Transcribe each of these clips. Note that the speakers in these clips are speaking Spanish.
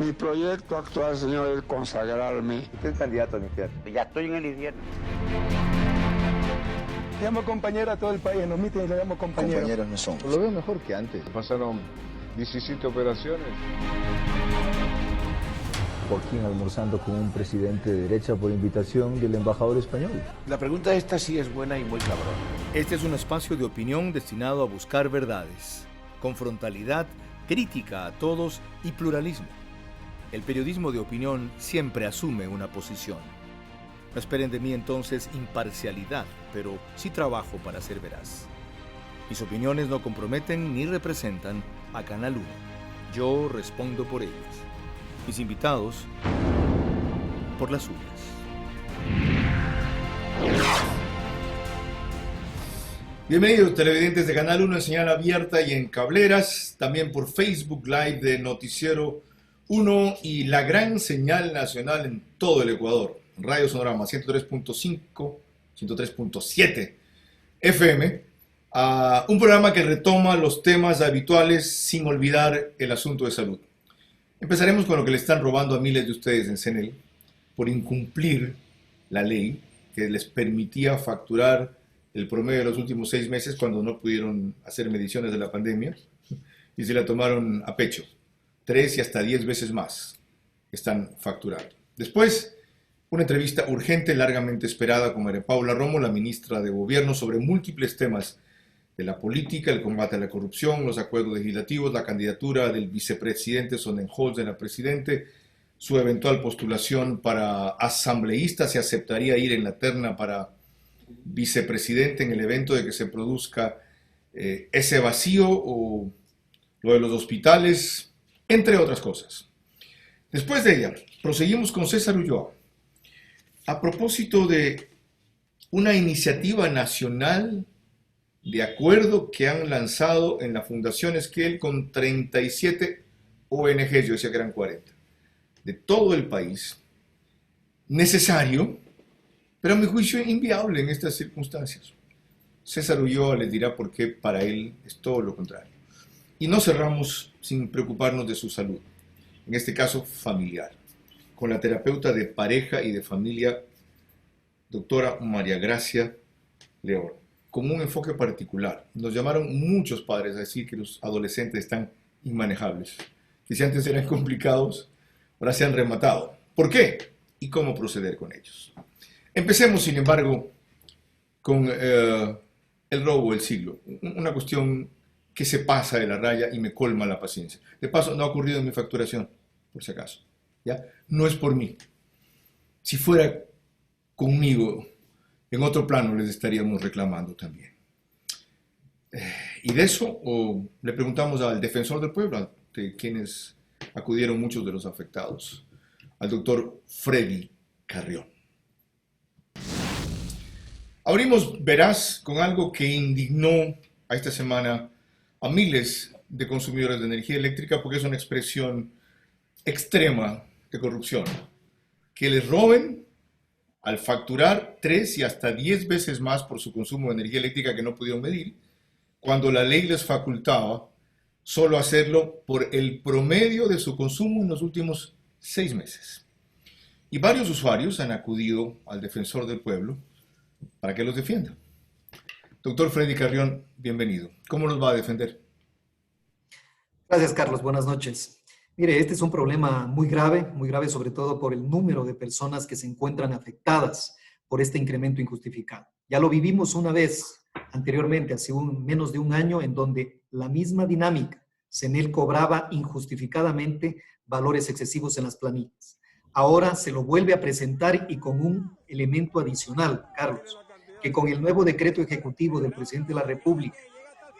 Mi proyecto actual, señor, es consagrarme. Usted es candidato al infierno. Ya estoy en el infierno. Llamo compañero a todo el país, en los mítines le llamo compañero. Compañeros no somos. Lo veo mejor que antes. Pasaron 17 operaciones. Joaquín almorzando con un presidente de derecha por invitación del embajador español. La pregunta esta sí es buena y muy cabrón. Este es un espacio de opinión destinado a buscar verdades, con frontalidad, crítica a todos y pluralismo. El periodismo de opinión siempre asume una posición. No esperen de mí entonces imparcialidad, pero sí trabajo para ser veraz. Mis opiniones no comprometen ni representan a Canal 1. Yo respondo por ellas. Mis invitados, por las suyas. Bienvenidos televidentes de Canal 1 en señal abierta y en cableras, también por Facebook Live de Noticiero 1 y la gran señal nacional en todo el Ecuador. Radio Sonorama 103.5, 103.7 FM. Un programa que retoma los temas habituales sin olvidar el asunto de salud. Empezaremos con lo que le están robando a miles de ustedes en CNL por incumplir la ley que les permitía facturar el promedio de los últimos 6 meses cuando no pudieron hacer mediciones de la pandemia y se la tomaron a pecho. 3 y hasta 10 veces más están facturando. Después, una entrevista urgente, largamente esperada con María Paula Romo, la ministra de Gobierno, sobre múltiples temas de la política, el combate a la corrupción, los acuerdos legislativos, la candidatura del vicepresidente Sonnenholz de la presidente, su eventual postulación para asambleísta, si aceptaría ir en la terna para vicepresidente en el evento de que se produzca ese vacío, o lo de los hospitales, entre otras cosas. Después de ella, proseguimos con César Ulloa, a propósito de una iniciativa nacional de acuerdo que han lanzado en la Fundación Esquiel con 37 ONGs, yo decía que eran 40, de todo el país, necesario, pero a mi juicio inviable en estas circunstancias. César Ulloa les dirá por qué para él es todo lo contrario. Y no cerramos sin preocuparnos de su salud, en este caso familiar, con la terapeuta de pareja y de familia, doctora María Gracia León, con un enfoque particular. Nos llamaron muchos padres a decir que los adolescentes están inmanejables, que si antes eran complicados, ahora se han rematado. ¿Por qué? ¿Y cómo proceder con ellos? Empecemos, sin embargo, con el robo del siglo, una cuestión que se pasa de la raya y me colma la paciencia. De paso, no ha ocurrido en mi facturación, por si acaso. ¿Ya? No es por mí. Si fuera conmigo, en otro plano les estaríamos reclamando también. Y de eso le preguntamos al defensor del pueblo, de quienes acudieron muchos de los afectados, al doctor Freddy Carrión. Abrimos veraz con algo que indignó a esta semana a miles de consumidores de energía eléctrica, porque es una expresión extrema de corrupción. Que les roben al facturar 3 y hasta 10 veces más por su consumo de energía eléctrica que no pudieron medir, cuando la ley les facultaba solo hacerlo por el promedio de su consumo en los últimos 6 meses. Y varios usuarios han acudido al defensor del pueblo para que los defienda. Doctor Freddy Carrión, bienvenido. ¿Cómo los va a defender? Gracias, Carlos. Buenas noches. Mire, este es un problema muy grave sobre todo por el número de personas que se encuentran afectadas por este incremento injustificado. Ya lo vivimos una vez anteriormente, hace menos de un año, en donde la misma dinámica, CNEL cobraba injustificadamente valores excesivos en las planillas. Ahora se lo vuelve a presentar y con un elemento adicional, Carlos, que con el nuevo decreto ejecutivo del presidente de la República,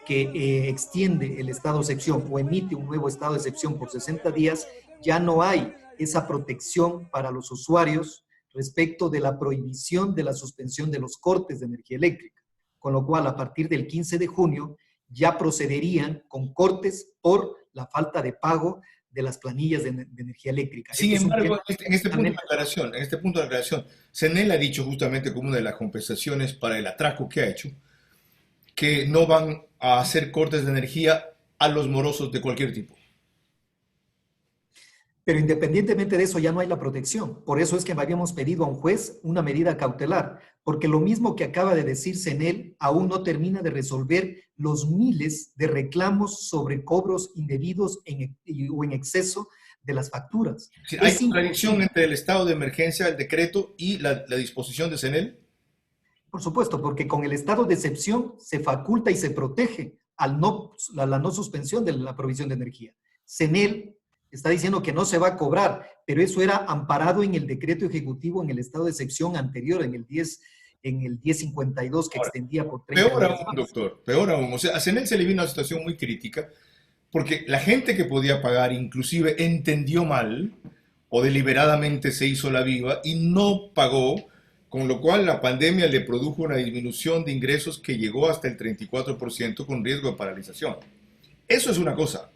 que extiende el estado de excepción o emite un nuevo estado de excepción por 60 días, ya no hay esa protección para los usuarios respecto de la prohibición de la suspensión de los cortes de energía eléctrica, con lo cual a partir del 15 de junio ya procederían con cortes por la falta de pago de las planillas de energía eléctrica. Sin embargo, en este punto de aclaración, CNEL ha dicho justamente como una de las compensaciones para el atraco que ha hecho, que no van a hacer cortes de energía a los morosos de cualquier tipo. Pero independientemente de eso ya no hay la protección. Por eso es que habíamos pedido a un juez una medida cautelar, porque lo mismo que acaba de decirse en él aún no termina de resolver los miles de reclamos sobre cobros indebidos o en exceso de las facturas. Sí, ¿hay contradicción entre el estado de emergencia, el decreto y la disposición de CENEL? Por supuesto, porque con el estado de excepción se faculta y se protege a la no suspensión de la provisión de energía. CENEL está diciendo que no se va a cobrar, pero eso era amparado en el decreto ejecutivo en el estado de excepción anterior, en el 1052 que Ahora, extendía por 30 peor días aún, más. doctor, peor aún. O sea, a CENEL se le vino una situación muy crítica porque la gente que podía pagar inclusive entendió mal o deliberadamente se hizo la viva y no pagó, con lo cual la pandemia le produjo una disminución de ingresos que llegó hasta el 34% con riesgo de paralización. Eso es una cosa.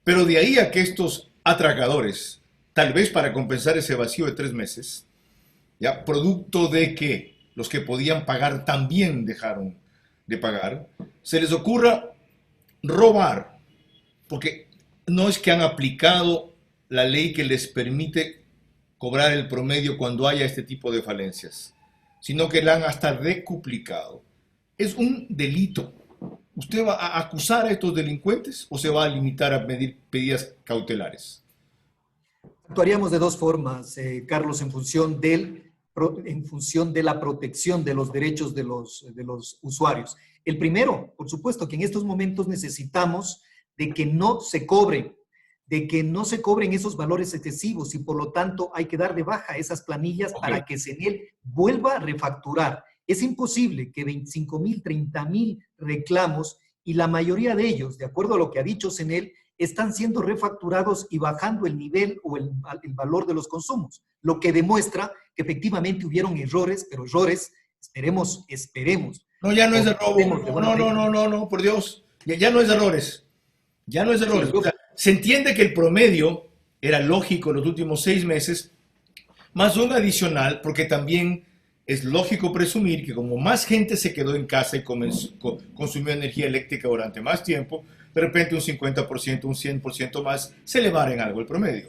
Pero de ahí a que estos atracadores, tal vez para compensar ese vacío de 3 meses, ya producto de que los que podían pagar también dejaron de pagar, se les ocurra robar, porque no es que han aplicado la ley que les permite cobrar el promedio cuando haya este tipo de falencias, sino que la han hasta decuplicado. Es un delito. ¿Usted va a acusar a estos delincuentes o se va a limitar a pedir medidas cautelares? Actuaríamos de dos formas, Carlos, en función de la protección de los derechos de los usuarios. El primero, por supuesto, que en estos momentos necesitamos de que no se cobren esos valores excesivos y por lo tanto hay que dar de baja esas planillas para que CENEL vuelva a refacturar. Es imposible que 25,000, 30,000 reclamos y la mayoría de ellos, de acuerdo a lo que ha dicho CENEL, están siendo refacturados y bajando el nivel o el valor de los consumos, lo que demuestra que efectivamente hubieron errores, pero errores, esperemos. No, ya no es de robo. No, por Dios. Ya no es de errores. Ya no es de errores. O sea, se entiende que el promedio era lógico en los últimos 6 meses, más un adicional, porque también es lógico presumir que como más gente se quedó en casa y consumió energía eléctrica durante más tiempo, de repente un 50%, un 100% más, se elevara en algo el promedio.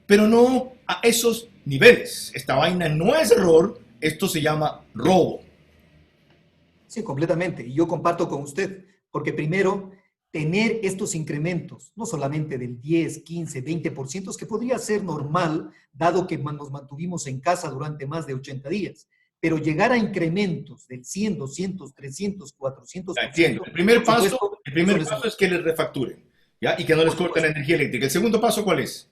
Pero no a esos niveles. Esta vaina no es error, esto se llama robo. Sí, completamente. Y yo comparto con usted, porque primero, tener estos incrementos, no solamente del 10, 15, 20%, que podría ser normal, dado que nos mantuvimos en casa durante más de 80 días, pero llegar a incrementos del 100, 200, 300, 400%. Entiendo. El primer paso es que les refacturen, ¿ya? Y que no les corten la energía eléctrica. ¿El segundo paso cuál es?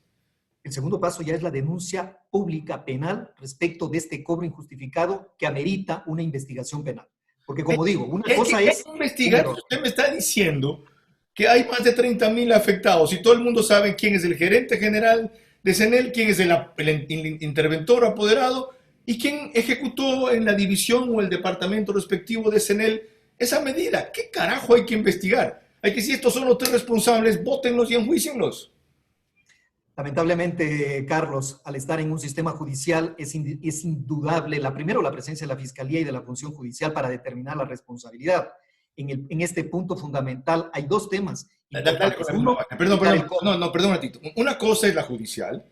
El segundo paso ya es la denuncia pública penal respecto de este cobro injustificado que amerita una investigación penal. Porque como digo, una cosa es... investigar. Usted me está diciendo que hay más de 30,000 afectados y todo el mundo sabe quién es el gerente general de CENEL, quién es el interventor apoderado y quién ejecutó en la división o el departamento respectivo de CENEL esa medida. ¿Qué carajo hay que investigar? Hay que decir, estos son los 3 responsables, bótenlos y enjuícienlos. Lamentablemente, Carlos, al estar en un sistema judicial es indudable, primero la presencia de la Fiscalía y de la función judicial para determinar la responsabilidad. En este punto fundamental hay 2 temas. Perdón un ratito. Una cosa es la judicial,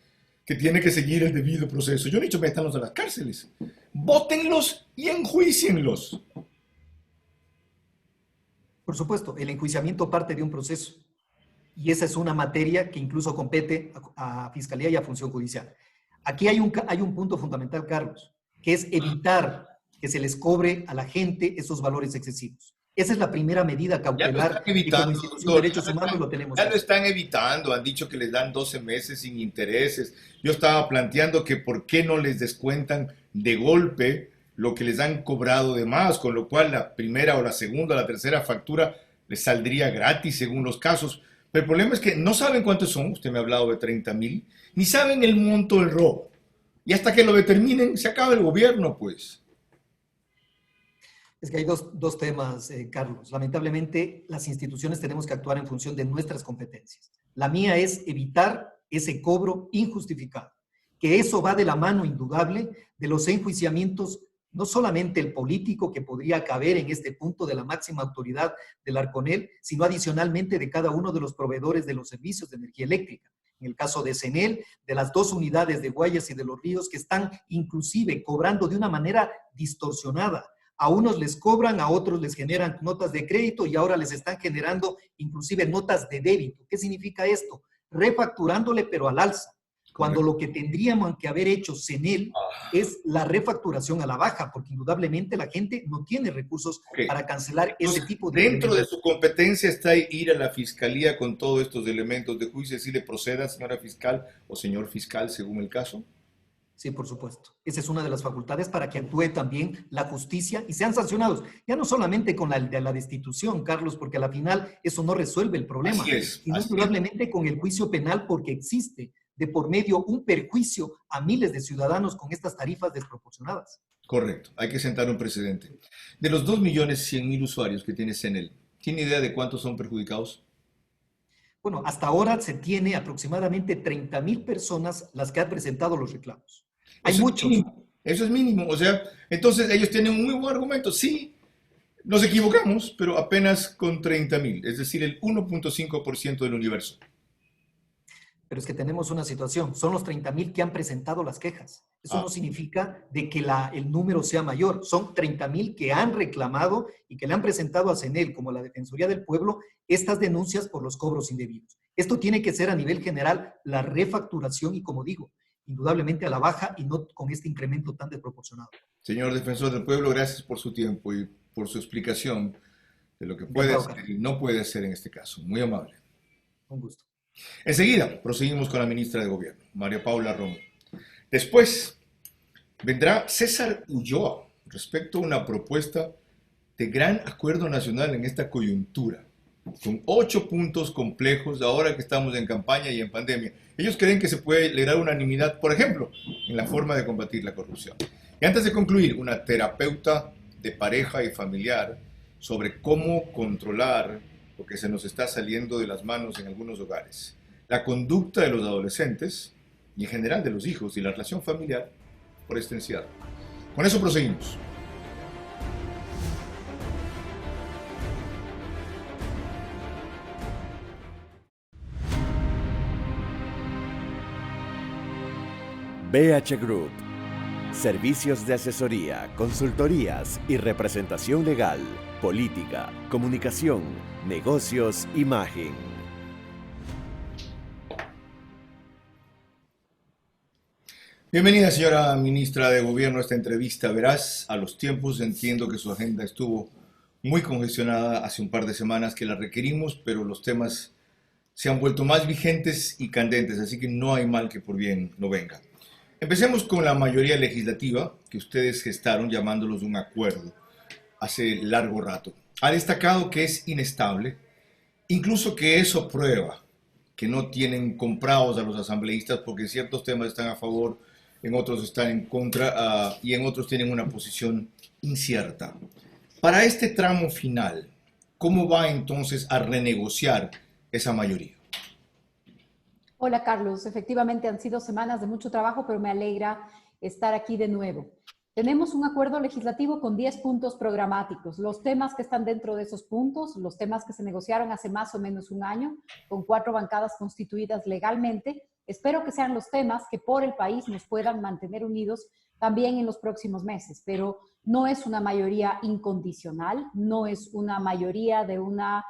que tiene que seguir el debido proceso. Yo no he dicho métanlos a las cárceles. Bótenlos y enjuícienlos. Por supuesto, el enjuiciamiento parte de un proceso. Y esa es una materia que incluso compete a Fiscalía y a Función Judicial. Aquí hay un punto fundamental, Carlos, que es evitar que se les cobre a la gente esos valores excesivos. Esa es la primera medida cautelar y como institución de derechos humanos lo tenemos. Ya lo están evitando, han dicho que les dan 12 meses sin intereses. Yo estaba planteando que por qué no les descuentan de golpe lo que les han cobrado de más, con lo cual la primera o la segunda o la tercera factura les saldría gratis según los casos. Pero el problema es que no saben cuántos son, usted me ha hablado de 30,000, ni saben el monto del robo. Y hasta que lo determinen, se acaba el gobierno, pues. Es que hay dos temas, Carlos. Lamentablemente, las instituciones tenemos que actuar en función de nuestras competencias. La mía es evitar ese cobro injustificado, que eso va de la mano indudable de los enjuiciamientos, no solamente el político que podría caber en este punto de la máxima autoridad del Arconel, sino adicionalmente de cada uno de los proveedores de los servicios de energía eléctrica. en el caso de CENEL, de las 2 unidades de Guayas y de Los Ríos, que están inclusive cobrando de una manera distorsionada. A unos les cobran, a otros les generan notas de crédito y ahora les están generando inclusive notas de débito. ¿Qué significa esto? Refacturándole pero al alza. Cuando lo que tendríamos que haber hecho CENEL es la refacturación a la baja, porque indudablemente la gente no tiene recursos para cancelar ese tipo de... Dentro de su competencia está ir a la fiscalía con todos estos elementos de juicio y decirle proceda, señora fiscal o señor fiscal, según el caso. Sí, por supuesto. Esa es una de las facultades para que actúe también la justicia y sean sancionados. Ya no solamente con la destitución, Carlos, porque a la final eso no resuelve el problema, sino indudablemente con el juicio penal, porque existe de por medio un perjuicio a miles de ciudadanos con estas tarifas desproporcionadas. Correcto, hay que sentar un precedente. De los 2.100.000 usuarios que tiene CENEL, ¿tiene idea de cuántos son perjudicados? Bueno, hasta ahora se tiene aproximadamente 30,000 personas las que han presentado los reclamos. Hay muchos. Eso es mínimo. O sea, entonces ellos tienen un muy buen argumento. Sí, nos equivocamos, pero apenas con 30,000, es decir, el 1.5% del universo. Pero es que tenemos una situación, son los 30,000 que han presentado las quejas. Eso no significa de que el número sea mayor. Son 30,000 que han reclamado y que le han presentado a CENEL, como a la Defensoría del Pueblo, estas denuncias por los cobros indebidos. Esto tiene que ser a nivel general la refacturación y, como digo, indudablemente a la baja y no con este incremento tan desproporcionado. Señor Defensor del Pueblo, gracias por su tiempo y por su explicación de lo que puede hacer y no puede hacer en este caso. Muy amable. Un gusto. Enseguida proseguimos con la ministra de Gobierno, María Paula Romo. Después vendrá César Ulloa respecto a una propuesta de gran acuerdo nacional en esta coyuntura, con 8 puntos complejos ahora que estamos en campaña y en pandemia. Ellos creen que se puede lograr unanimidad, por ejemplo, en la forma de combatir la corrupción. Y antes de concluir, una terapeuta de pareja y familiar sobre cómo controlar lo que se nos está saliendo de las manos en algunos hogares, la conducta de los adolescentes y en general de los hijos y la relación familiar por este encierro. Con eso proseguimos. BH Group. Servicios de asesoría, consultorías y representación legal, política, comunicación, negocios, imagen. Bienvenida, señora ministra de Gobierno, a esta entrevista veraz a los tiempos. Entiendo que su agenda estuvo muy congestionada hace un par de semanas que la requerimos, pero los temas se han vuelto más vigentes y candentes, así que no hay mal que por bien no venga. Empecemos con la mayoría legislativa que ustedes gestaron llamándolos un acuerdo hace largo rato. Ha destacado que es inestable, incluso que eso prueba que no tienen comprados a los asambleístas porque ciertos temas están a favor, en otros están en contra y en otros tienen una posición incierta. Para este tramo final, ¿cómo va entonces a renegociar esa mayoría? Hola Carlos, efectivamente han sido semanas de mucho trabajo, pero me alegra estar aquí de nuevo. Tenemos un acuerdo legislativo con 10 puntos programáticos. Los temas que están dentro de esos puntos, los temas que se negociaron hace más o menos un año, con 4 bancadas constituidas legalmente, espero que sean los temas que por el país nos puedan mantener unidos también en los próximos meses. Pero no es una mayoría incondicional, no es una mayoría de una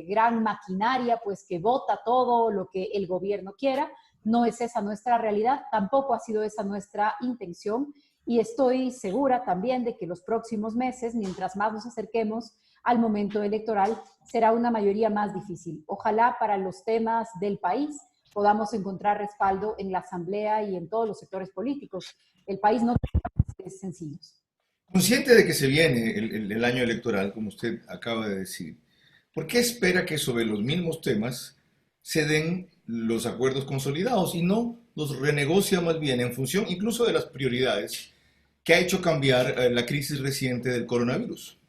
gran maquinaria pues que vota todo lo que el gobierno quiera. No es esa nuestra realidad, tampoco ha sido esa nuestra intención y estoy segura también de que los próximos meses, mientras más nos acerquemos al momento electoral, será una mayoría más difícil. Ojalá para los temas del país podamos encontrar respaldo en la Asamblea y en todos los sectores políticos. El país no tiene temas sencillos. Consciente de que se viene el año electoral, como usted acaba de decir, ¿por qué espera que sobre los mismos temas se den los acuerdos consolidados y no los renegocia más bien en función incluso de las prioridades que ha hecho cambiar la crisis reciente del coronavirus?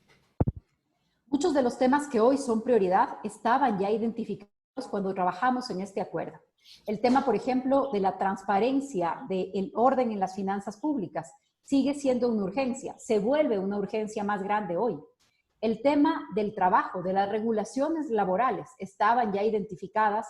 Muchos de los temas que hoy son prioridad estaban ya identificados cuando trabajamos en este acuerdo. El tema, por ejemplo, de la transparencia del orden en las finanzas públicas sigue siendo una urgencia, se vuelve una urgencia más grande hoy. El tema del trabajo, de las regulaciones laborales, estaban ya identificadas.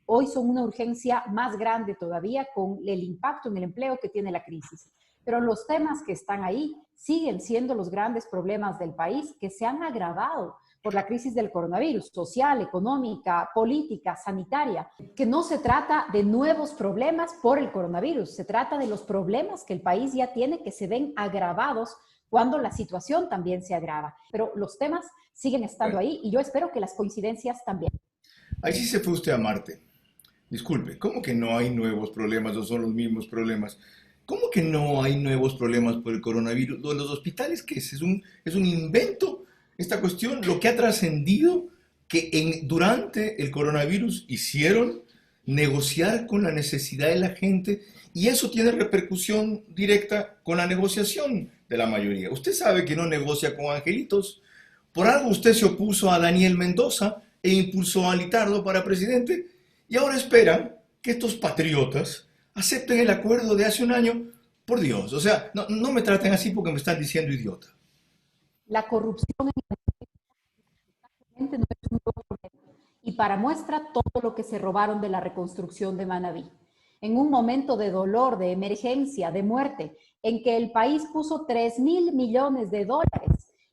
Hoy son una urgencia más grande todavía con el impacto en el empleo que tiene la crisis. Pero los temas que están ahí siguen siendo los grandes problemas del país que se han agravado por la crisis del coronavirus, social, económica, política, sanitaria, que no se trata de nuevos problemas por el coronavirus, se trata de los problemas que el país ya tiene que se ven agravados cuando la situación también se agrava. Pero los temas siguen estando ahí y yo espero que las coincidencias también. Ahí sí se fue usted a Marte. Disculpe, ¿cómo que no hay nuevos problemas o son los mismos problemas? ¿Cómo que no hay nuevos problemas por el coronavirus? ¿Lo de los hospitales qué es? ¿Es un invento? Esta cuestión, lo que ha trascendido que durante el coronavirus hicieron negociar con la necesidad de la gente y eso tiene repercusión directa con la negociación de la mayoría. Usted sabe que no negocia con angelitos. Por algo usted se opuso a Daniel Mendoza e impulsó a Litardo para presidente y ahora esperan que estos patriotas acepten el acuerdo de hace un año. Por Dios, o sea, no me traten así porque me están diciendo idiota. La corrupción en el no es un nuevo problema. Y para muestra todo lo que se robaron de la reconstrucción de Manabí. En un momento de dolor, de emergencia, de muerte, en que el país puso $3.000 millones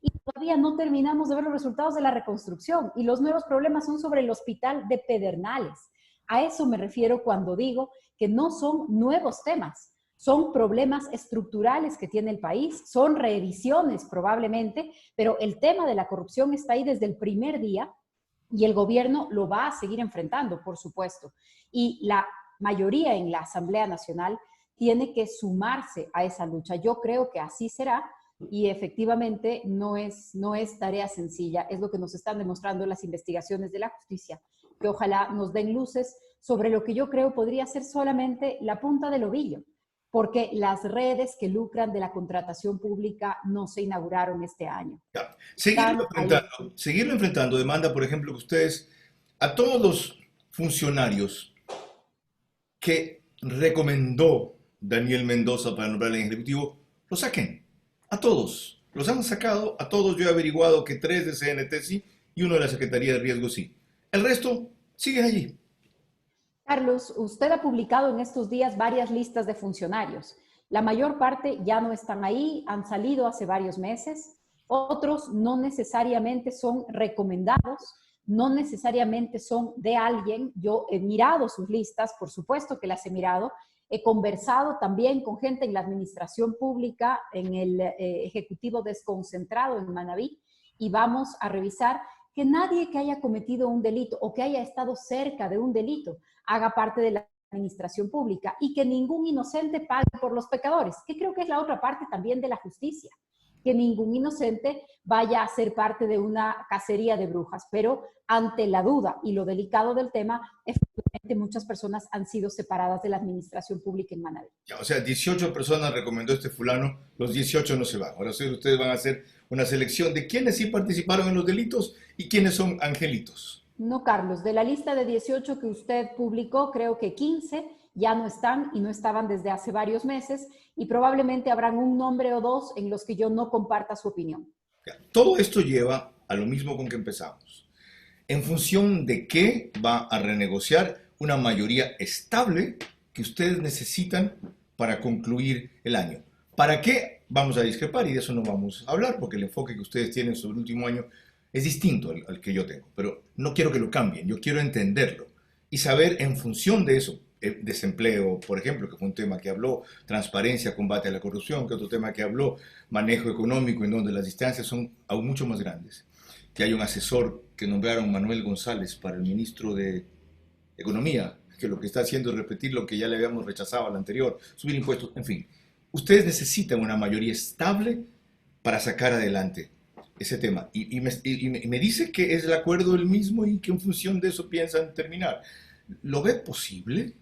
y todavía no terminamos de ver los resultados de la reconstrucción y los nuevos problemas son sobre el hospital de Pedernales. A eso me refiero cuando digo que no son nuevos temas. Son problemas estructurales que tiene el país, son revisiones probablemente, pero el tema de la corrupción está ahí desde el primer día y el gobierno lo va a seguir enfrentando, por supuesto. Y la mayoría en la Asamblea Nacional tiene que sumarse a esa lucha. Yo creo que así será y efectivamente no es tarea sencilla. Es lo que nos están demostrando las investigaciones de la justicia, que ojalá nos den luces sobre lo que yo creo podría ser solamente la punta del ovillo, porque las redes que lucran de la contratación pública no se inauguraron este año. Seguirlo enfrentando demanda, por ejemplo, que ustedes, a todos los funcionarios que recomendó Daniel Mendoza para nombrar al ejecutivo, lo saquen. A todos. Los han sacado, a todos. Yo he averiguado que 3 de CNT sí y 1 de la Secretaría de Riesgo sí. El resto siguen allí. Carlos, usted ha publicado en estos días varias listas de funcionarios. La mayor parte ya no están ahí, han salido hace varios meses. Otros no necesariamente son recomendados, no necesariamente son de alguien. Yo he mirado sus listas, por supuesto que las he mirado. He conversado también con gente en la administración pública, en el Ejecutivo desconcentrado en Manabí, y vamos a revisar que nadie que haya cometido un delito o que haya estado cerca de un delito haga parte de la administración pública y que ningún inocente pague por los pecadores, que creo que es la otra parte también de la justicia, que ningún inocente vaya a ser parte de una cacería de brujas, pero ante la duda y lo delicado del tema, efectivamente muchas personas han sido separadas de la administración pública en Manabí. O sea, 18 personas recomendó este fulano, los 18 no se van. Ahora ustedes van a hacer una selección de quiénes sí participaron en los delitos y quiénes son angelitos. No, Carlos, de la lista de 18 que usted publicó, creo que 15 ya no están y no estaban desde hace varios meses y probablemente habrán un nombre o dos en los que yo no comparta su opinión. Todo esto lleva a lo mismo con que empezamos. ¿En función de qué va a renegociar una mayoría estable que ustedes necesitan para concluir el año? ¿Para qué? Vamos a discrepar y de eso no vamos a hablar porque el enfoque que ustedes tienen sobre el último año es distinto al que yo tengo. Pero no quiero que lo cambien, yo quiero entenderlo y saber en función de eso. Desempleo, por ejemplo, que fue un tema que habló, transparencia, combate a la corrupción, que otro tema que habló, manejo económico, en donde las distancias son aún mucho más grandes. Que hay un asesor que nombraron Manuel González para el ministro de Economía, que lo que está haciendo es repetir lo que ya le habíamos rechazado al anterior, subir impuestos, en fin. Ustedes necesitan una mayoría estable para sacar adelante ese tema. Y me dice que es el acuerdo el mismo y que en función de eso piensan terminar. ¿Lo ve posible?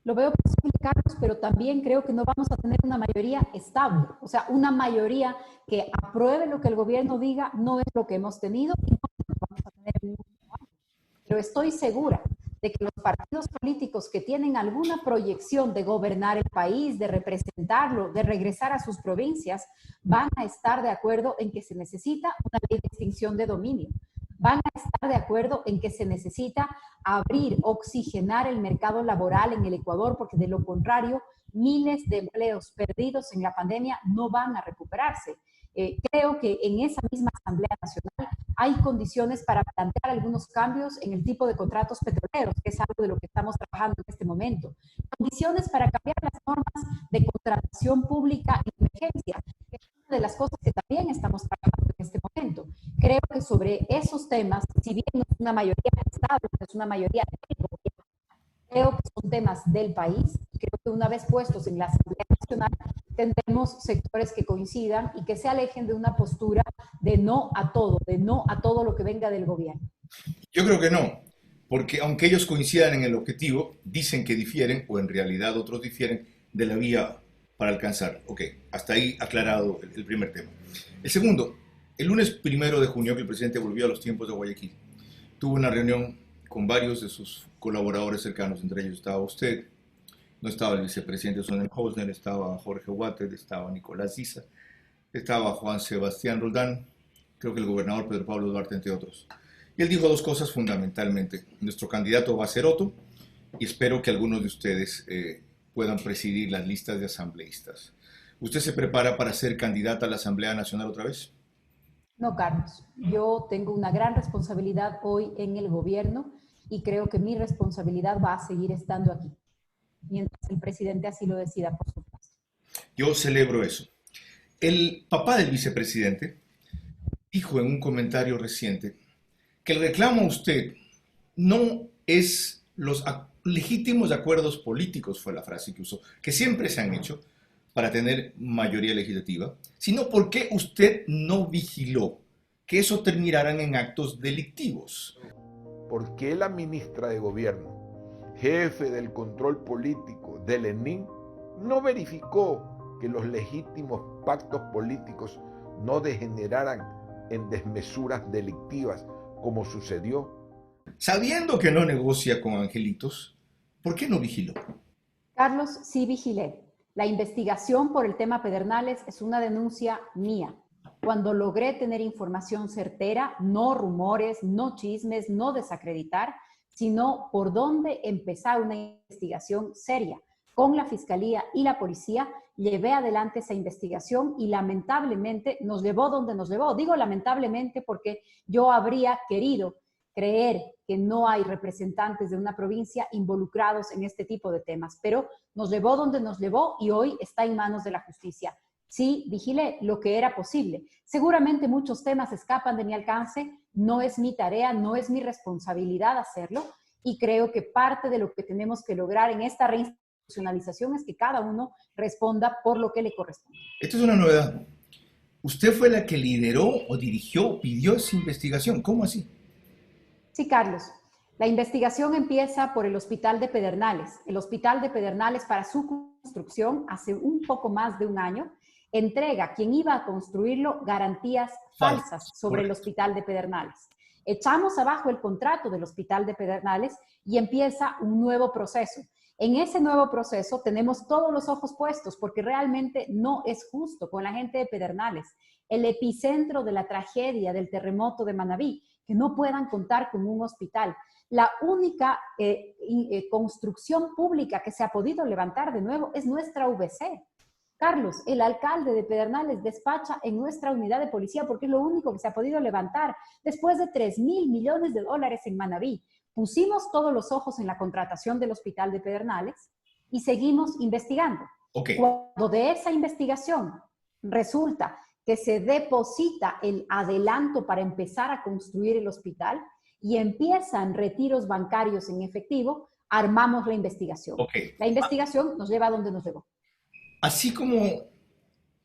Lo veo posible, Carlos, pero también creo que no vamos a tener una mayoría estable. O sea, una mayoría que apruebe lo que el gobierno diga no es lo que hemos tenido y no es lo que vamos a tener en un año. Pero estoy segura de que los partidos políticos que tienen alguna proyección de gobernar el país, de representarlo, de regresar a sus provincias, van a estar de acuerdo en que se necesita una ley de extinción de dominio. Van a estar de acuerdo en que se necesita abrir, oxigenar el mercado laboral en el Ecuador, porque de lo contrario, miles de empleos perdidos en la pandemia no van a recuperarse. Creo que en esa misma Asamblea Nacional hay condiciones para plantear algunos cambios en el tipo de contratos petroleros, que es algo de lo que estamos trabajando en este momento. Condiciones para cambiar las normas de contratación pública en emergencia, que es una de las cosas que también estamos trabajando en este momento. Creo que sobre esos temas, si bien no es una mayoría del Estado, es una mayoría del gobierno, creo que son temas del país. Creo que una vez puestos en la Asamblea Nacional, tendremos sectores que coincidan y que se alejen de una postura de no a todo lo que venga del gobierno. Yo creo que no, porque aunque ellos coincidan en el objetivo, dicen que difieren, o en realidad otros difieren, de la vía para alcanzar. Ok, hasta ahí aclarado el primer tema. El segundo, el lunes 1 de junio, que el presidente volvió a los tiempos de Guayaquil, tuvo una reunión con varios de sus colaboradores cercanos, entre ellos estaba usted, no estaba el vicepresidente Sonel Hosner, estaba Jorge Huáter, estaba Nicolás Issa, estaba Juan Sebastián Roldán, creo que el gobernador Pedro Pablo Duarte, entre otros. Y él dijo dos cosas fundamentalmente. Nuestro candidato va a ser Otto, y espero que algunos de ustedes puedan presidir las listas de asambleístas. ¿Usted se prepara para ser candidata a la Asamblea Nacional otra vez? No, Carlos. Yo tengo una gran responsabilidad hoy en el gobierno y creo que mi responsabilidad va a seguir estando aquí, mientras el presidente así lo decida, por supuesto. Yo celebro eso. El papá del vicepresidente dijo en un comentario reciente que el reclamo a usted no es los legítimos acuerdos políticos, fue la frase que usó, que siempre se han hecho para tener mayoría legislativa, sino porque usted no vigiló que eso terminaran en actos delictivos. ¿Por qué la ministra de Gobierno, jefe del control político del ENIN, no verificó que los legítimos pactos políticos no degeneraran en desmesuras delictivas como sucedió? Sabiendo que no negocia con angelitos, ¿por qué no vigiló? Carlos, sí vigilé. La investigación por el tema Pedernales es una denuncia mía. Cuando logré tener información certera, no rumores, no chismes, no desacreditar, sino por dónde empezar una investigación seria. Con la Fiscalía y la Policía llevé adelante esa investigación y lamentablemente nos llevó donde nos llevó. Digo lamentablemente porque yo habría querido creer que no hay representantes de una provincia involucrados en este tipo de temas, pero nos llevó donde nos llevó y hoy está en manos de la justicia. Sí, vigilé lo que era posible. Seguramente muchos temas escapan de mi alcance, no es mi tarea, no es mi responsabilidad hacerlo y creo que parte de lo que tenemos que lograr en esta reinstitucionalización es que cada uno responda por lo que le corresponde. Esto es una novedad. Usted fue la que lideró o dirigió, pidió esa investigación. ¿Cómo así? Sí, Carlos. La investigación empieza por el Hospital de Pedernales. El Hospital de Pedernales, para su construcción, hace un poco más de un año, entrega a quien iba a construirlo garantías falsas sobre el Hospital de Pedernales. Echamos abajo el contrato del Hospital de Pedernales y empieza un nuevo proceso. En ese nuevo proceso tenemos todos los ojos puestos porque realmente no es justo con la gente de Pedernales, el epicentro de la tragedia del terremoto de Manabí, que no puedan contar con un hospital. La única construcción pública que se ha podido levantar de nuevo es nuestra VC. Carlos, el alcalde de Pedernales despacha en nuestra unidad de policía porque es lo único que se ha podido levantar después de 3.000 millones de dólares en Manabí. Pusimos todos los ojos en la contratación del Hospital de Pedernales y seguimos investigando. Okay. Cuando de esa investigación resulta que se deposita el adelanto para empezar a construir el hospital y empiezan retiros bancarios en efectivo, armamos la investigación. Okay. La investigación nos lleva a donde nos llevó. Así como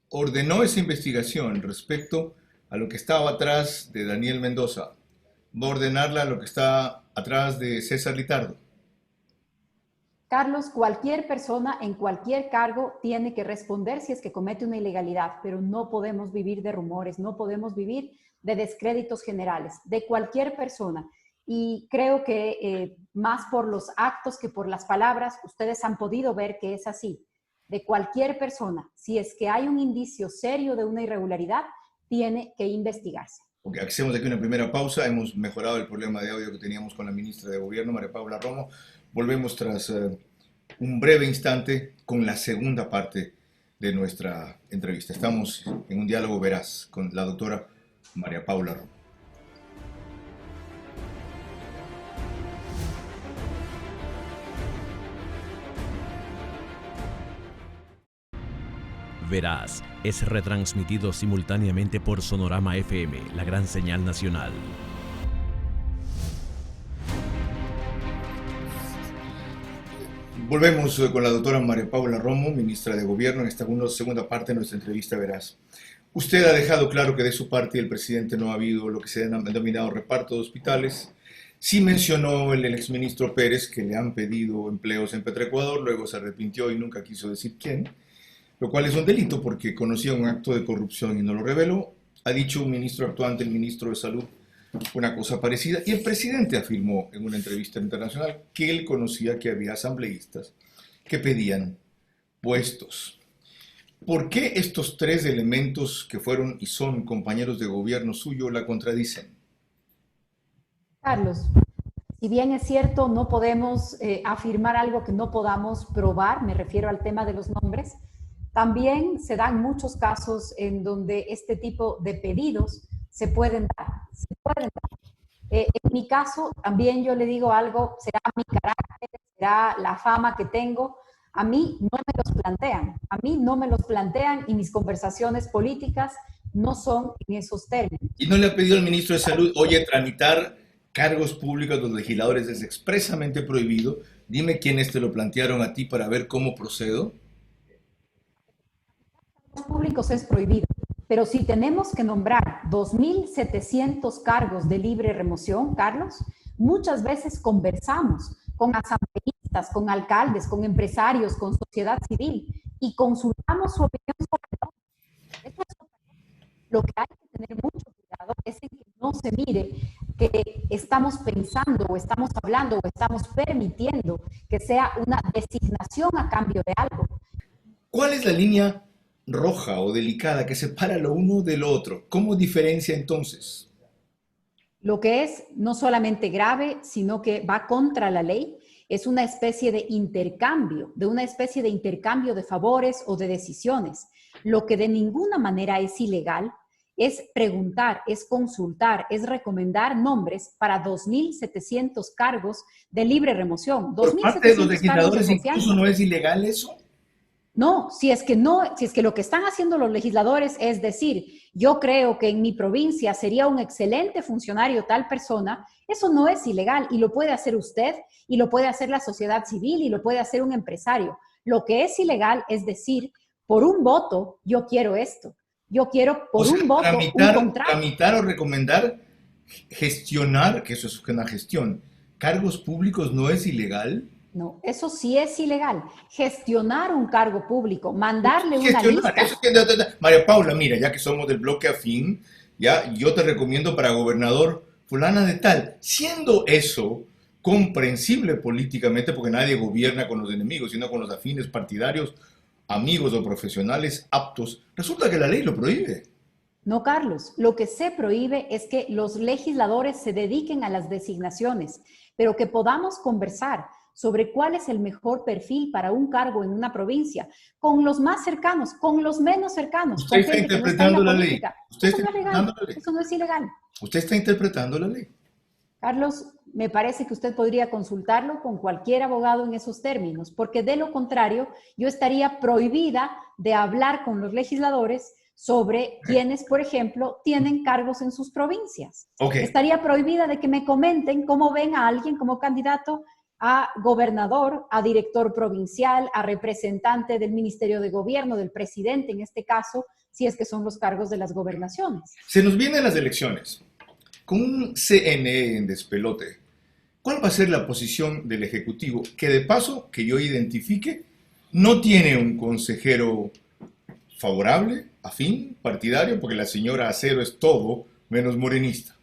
ordenó esa investigación respecto a lo que estaba atrás de Daniel Mendoza, ¿va a ordenarla a lo que está atrás de César Litardo? Carlos, cualquier persona en cualquier cargo tiene que responder si es que comete una ilegalidad, pero no podemos vivir de rumores, no podemos vivir de descréditos generales, de cualquier persona. Y creo que más por los actos que por las palabras, ustedes han podido ver que es así. de cualquier persona, si es que hay un indicio serio de una irregularidad, tiene que investigarse. Ok, hacemos aquí una primera pausa. Hemos mejorado el problema de audio que teníamos con la ministra de Gobierno, María Paula Romo. Volvemos tras un breve instante con la segunda parte de nuestra entrevista. Estamos en un diálogo veraz con la doctora María Paula Romo. Veraz es retransmitido simultáneamente por Sonorama FM, la gran señal nacional. Volvemos con la doctora María Paula Romo, ministra de Gobierno, en esta segunda parte de nuestra entrevista Veraz. Usted ha dejado claro que de su parte el presidente no ha habido lo que se ha denominado reparto de hospitales. Sí mencionó el exministro Pérez que le han pedido empleos en Petroecuador, luego se arrepintió y nunca quiso decir quién, lo cual es un delito porque conocía un acto de corrupción y no lo reveló. Ha dicho un ministro actuante, el ministro de Salud, una cosa parecida, y el presidente afirmó en una entrevista internacional que él conocía que había asambleístas que pedían puestos. ¿Por qué estos tres elementos que fueron y son compañeros de gobierno suyo la contradicen? Carlos, si bien es cierto, no podemos afirmar algo que no podamos probar, me refiero al tema de los nombres, también se dan muchos casos en donde este tipo de pedidos se pueden dar. En mi caso, también yo le digo algo, será mi carácter, será la fama que tengo. A mí no me los plantean y mis conversaciones políticas no son en esos términos. ¿Y no le ha pedido al ministro de Salud, oye, tramitar cargos públicos a los legisladores es expresamente prohibido? Dime quiénes te lo plantearon a ti para ver cómo procedo. Los públicos es prohibido, pero si tenemos que nombrar 2.700 cargos de libre remoción, Carlos, muchas veces conversamos con asambleístas, con alcaldes, con empresarios, con sociedad civil y consultamos su opinión sobre todo. Eso es lo que hay que tener mucho cuidado, es en que no se mire que estamos pensando o estamos hablando o estamos permitiendo que sea una designación a cambio de algo. ¿Cuál es la línea roja o delicada que separa lo uno de lo otro? ¿Cómo diferencia entonces? Lo que es no solamente grave, sino que va contra la ley, es una especie de intercambio, de favores o de decisiones. Lo que de ninguna manera es ilegal es preguntar, es consultar, es recomendar nombres para 2.700 cargos de libre remoción. ¿Por parte de los legisladores incluso no es ilegal eso? No, si es que lo que están haciendo los legisladores es decir, yo creo que en mi provincia sería un excelente funcionario tal persona, eso no es ilegal y lo puede hacer usted y lo puede hacer la sociedad civil y lo puede hacer un empresario. Lo que es ilegal es decir, por un voto yo quiero esto, yo quiero por un voto un contrato. Tramitar o recomendar, gestionar, que eso es una gestión, cargos públicos no es ilegal. No, eso sí es ilegal. Gestionar un cargo público, mandarle una lista. María Paula, mira, ya que somos del bloque afín, ya yo te recomiendo para gobernador fulana de tal. Siendo eso comprensible políticamente, porque nadie gobierna con los enemigos, sino con los afines partidarios, amigos o profesionales aptos, resulta que la ley lo prohíbe. No, Carlos, lo que se prohíbe es que los legisladores se dediquen a las designaciones, pero que podamos conversar sobre cuál es el mejor perfil para un cargo en una provincia, con los más cercanos, con los menos cercanos. Usted está interpretando la ley. Eso no es ilegal. Usted está interpretando la ley. Carlos, me parece que usted podría consultarlo con cualquier abogado en esos términos, porque de lo contrario, yo estaría prohibida de hablar con los legisladores sobre quienes, por ejemplo, tienen cargos en sus provincias. Estaría prohibida de que me comenten cómo ven a alguien como candidato a gobernador, a director provincial, a representante del Ministerio de Gobierno, del presidente en este caso, si es que son los cargos de las gobernaciones. Se nos vienen las elecciones. Con un CNE en despelote, ¿cuál va a ser la posición del Ejecutivo? Que de paso, que yo identifique, no tiene un consejero favorable, afín, partidario, porque la señora Acero es todo menos morenista.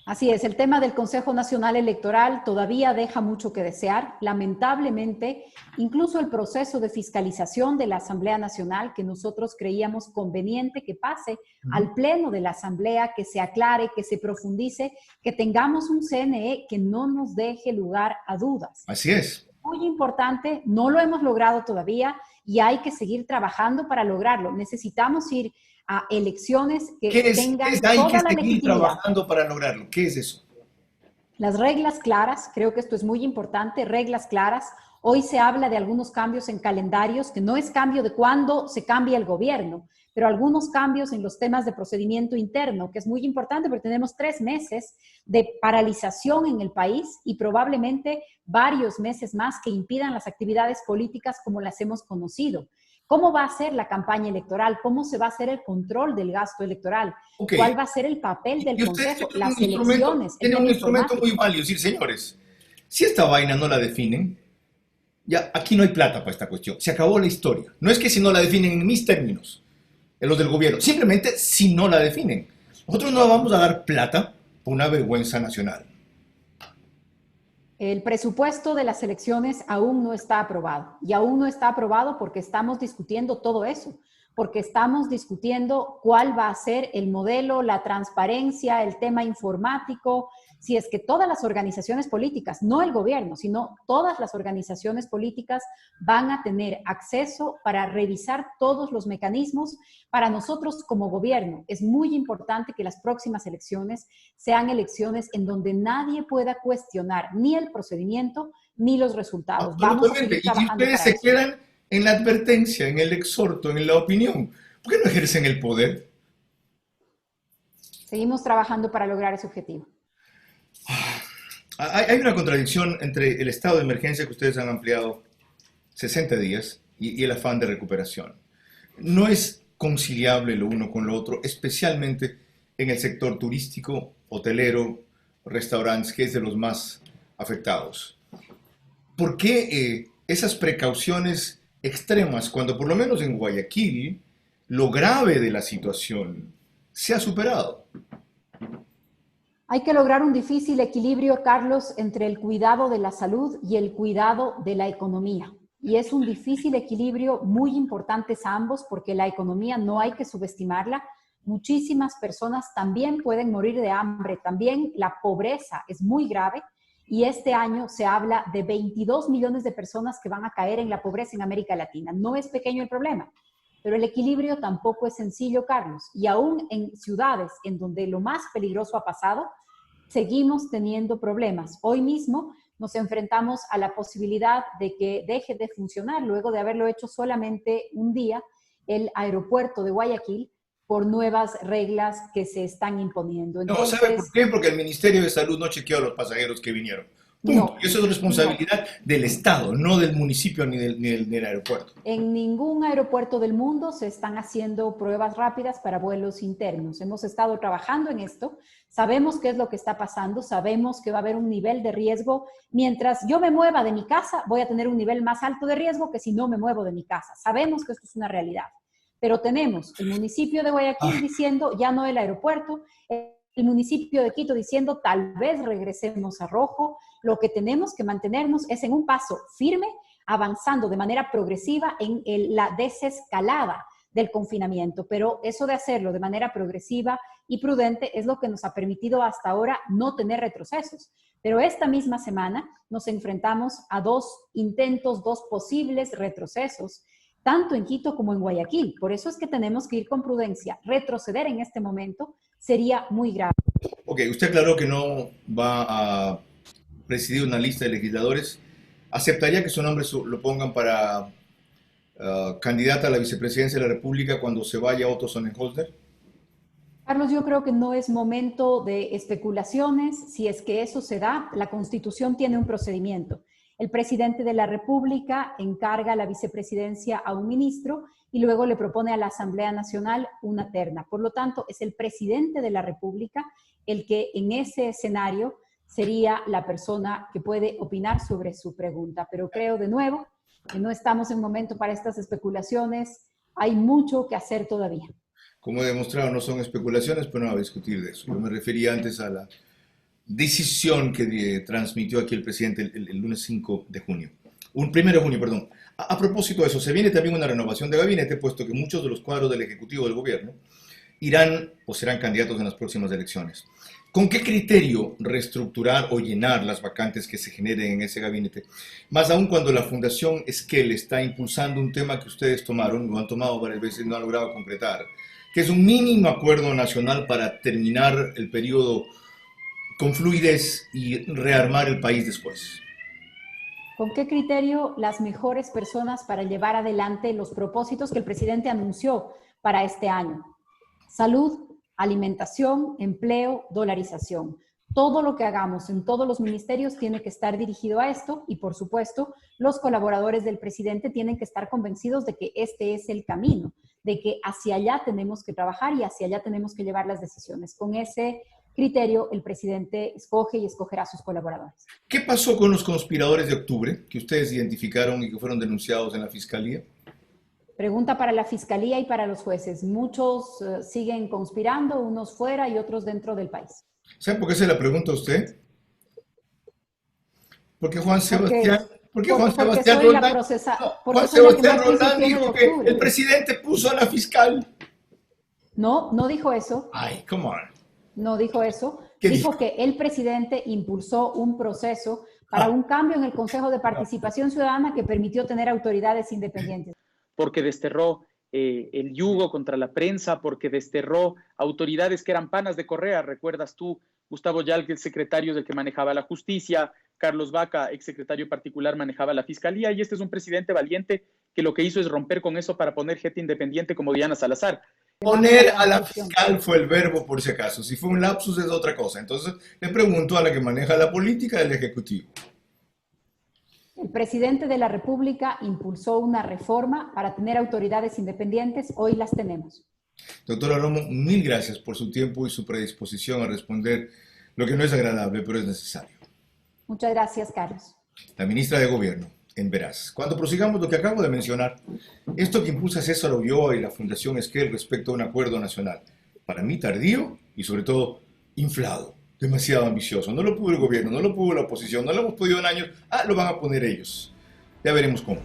Así es, el tema del Consejo Nacional Electoral todavía deja mucho que desear. Lamentablemente, incluso el proceso de fiscalización de la Asamblea Nacional, que nosotros creíamos conveniente que pase al Pleno de la Asamblea, que se aclare, que se profundice, que tengamos un CNE que no nos deje lugar a dudas. Así es. Muy importante, no lo hemos logrado todavía y hay que seguir trabajando para lograrlo. Necesitamos ir a elecciones que tengan hay toda que la seguir legitimidad. trabajando para lograrlo? ¿Qué es eso? Las reglas claras, creo que esto es muy importante, reglas claras. Hoy se habla de algunos cambios en calendarios, que no es cambio de cuándo se cambia el gobierno, pero algunos cambios en los temas de procedimiento interno, que es muy importante porque tenemos 3 meses de paralización en el país y probablemente varios meses más que impidan las actividades políticas como las hemos conocido. ¿Cómo va a ser la campaña electoral? ¿Cómo se va a hacer el control del gasto electoral? Okay. ¿Cuál va a ser el papel del Consejo? Las elecciones. Tiene un instrumento muy válido. Es decir, señores, si esta vaina no la definen, ya aquí no hay plata para esta cuestión. Se acabó la historia. No es que si no la definen en mis términos, en los del gobierno. Simplemente si no la definen. Nosotros no vamos a dar plata por una vergüenza nacional. El presupuesto de las elecciones aún no está aprobado. Y aún no está aprobado porque estamos discutiendo todo eso. Porque estamos discutiendo cuál va a ser el modelo, la transparencia, el tema informático. Si es que todas las organizaciones políticas, no el gobierno, sino todas las organizaciones políticas van a tener acceso para revisar todos los mecanismos. Para nosotros como gobierno es muy importante que las próximas elecciones sean elecciones en donde nadie pueda cuestionar ni el procedimiento ni los resultados. Vamos a seguir trabajando y ustedes se quedan en la advertencia, en el exhorto, en la opinión. ¿Por qué no ejercen el poder? Seguimos trabajando para lograr ese objetivo. Hay una contradicción entre el estado de emergencia que ustedes han ampliado 60 días y el afán de recuperación. No es conciliable lo uno con lo otro, especialmente en el sector turístico, hotelero, restaurantes, que es de los más afectados. ¿Por qué esas precauciones extremas cuando por lo menos en Guayaquil lo grave de la situación se ha superado? Hay que lograr un difícil equilibrio, Carlos, entre el cuidado de la salud y el cuidado de la economía. Y es un difícil equilibrio muy importante a ambos porque la economía no hay que subestimarla. Muchísimas personas también pueden morir de hambre. También la pobreza es muy grave. Y este año se habla de 22 millones de personas que van a caer en la pobreza en América Latina. No es pequeño el problema. Pero el equilibrio tampoco es sencillo, Carlos. Y aún en ciudades en donde lo más peligroso ha pasado, seguimos teniendo problemas. Hoy mismo nos enfrentamos a la posibilidad de que deje de funcionar, luego de haberlo hecho solamente un día, el aeropuerto de Guayaquil, por nuevas reglas que se están imponiendo. Entonces, no, ¿sabe por qué? Porque el Ministerio de Salud no chequeó a los pasajeros que vinieron. No, eso es responsabilidad del Estado, no del municipio ni del aeropuerto. En ningún aeropuerto del mundo se están haciendo pruebas rápidas para vuelos internos. Hemos estado trabajando en esto, sabemos qué es lo que está pasando, sabemos que va a haber un nivel de riesgo. Mientras yo me mueva de mi casa, voy a tener un nivel más alto de riesgo que si no me muevo de mi casa. Sabemos que esto es una realidad. Pero tenemos el municipio de Guayaquil diciendo ya no el aeropuerto, el municipio de Quito diciendo tal vez regresemos a rojo. Lo que tenemos que mantenernos es en un paso firme, avanzando de manera progresiva en la desescalada del confinamiento. Pero eso de hacerlo de manera progresiva y prudente es lo que nos ha permitido hasta ahora no tener retrocesos. Pero esta misma semana nos enfrentamos a 2 intentos, 2 posibles retrocesos, tanto en Quito como en Guayaquil. Por eso es que tenemos que ir con prudencia. Retroceder en este momento sería muy grave. Ok, usted aclaró que no va a presidir una lista de legisladores. ¿Aceptaría que su nombre lo pongan para candidata a la vicepresidencia de la República cuando se vaya Otto Sonnenholzer? Carlos, yo creo que no es momento de especulaciones. Si es que eso se da, la Constitución tiene un procedimiento. El presidente de la República encarga la vicepresidencia a un ministro y luego le propone a la Asamblea Nacional una terna. Por lo tanto, es el presidente de la República el que en ese escenario sería la persona que puede opinar sobre su pregunta. Pero creo de nuevo que no estamos en momento para estas especulaciones. Hay mucho que hacer todavía. Como he demostrado, no son especulaciones, pero no voy a discutir de eso. Yo me refería antes a decisión que transmitió aquí el presidente el lunes 5 de junio. 1 de junio, perdón. A propósito de eso, se viene también una renovación de gabinete, puesto que muchos de los cuadros del Ejecutivo del Gobierno irán o serán candidatos en las próximas elecciones. ¿Con qué criterio reestructurar o llenar las vacantes que se generen en ese gabinete? Más aún cuando la Fundación Esquel está impulsando un tema que ustedes tomaron, lo han tomado varias veces y no han logrado concretar, que es un mínimo acuerdo nacional para terminar el periodo con fluidez y rearmar el país después. ¿Con qué criterio las mejores personas para llevar adelante los propósitos que el presidente anunció para este año? Salud, alimentación, empleo, dolarización. Todo lo que hagamos en todos los ministerios tiene que estar dirigido a esto y, por supuesto, los colaboradores del presidente tienen que estar convencidos de que este es el camino, de que hacia allá tenemos que trabajar y hacia allá tenemos que llevar las decisiones. Con ese criterio, el presidente escoge y escogerá a sus colaboradores. ¿Qué pasó con los conspiradores de octubre que ustedes identificaron y que fueron denunciados en la Fiscalía? Pregunta para la Fiscalía y para los jueces. Muchos siguen conspirando, unos fuera y otros dentro del país. ¿Sabe por qué se la pregunta a usted? Porque Juan Sebastián Roldán dijo que el presidente puso a la fiscal. No, no dijo eso. Ay, come on. No dijo eso. Dijo que el presidente impulsó un proceso para un cambio en el Consejo de Participación Ciudadana que permitió tener autoridades independientes. Porque desterró el yugo contra la prensa, porque desterró autoridades que eran panas de Correa. ¿Recuerdas tú? Gustavo Yalke, el secretario del que manejaba la justicia, Carlos Vaca, exsecretario particular, manejaba la fiscalía, y este es un presidente valiente que lo que hizo es romper con eso para poner gente independiente como Diana Salazar. Poner a la fiscal fue el verbo, por si acaso. Si fue un lapsus es otra cosa. Entonces le pregunto a la que maneja la política del Ejecutivo. El presidente de la República impulsó una reforma para tener autoridades independientes. Hoy las tenemos. Doctora Romo, mil gracias por su tiempo y su predisposición a responder lo que no es agradable, pero es necesario. Muchas gracias, Carlos. La ministra de Gobierno, en Veraz. Cuando prosigamos lo que acabo de mencionar, esto que impulsa César Ulloa y la Fundación Esquel respecto a un acuerdo nacional, para mí tardío y sobre todo inflado, demasiado ambicioso. No lo pudo el gobierno, no lo pudo la oposición, no lo hemos podido en años. Lo van a poner ellos. Ya veremos cómo.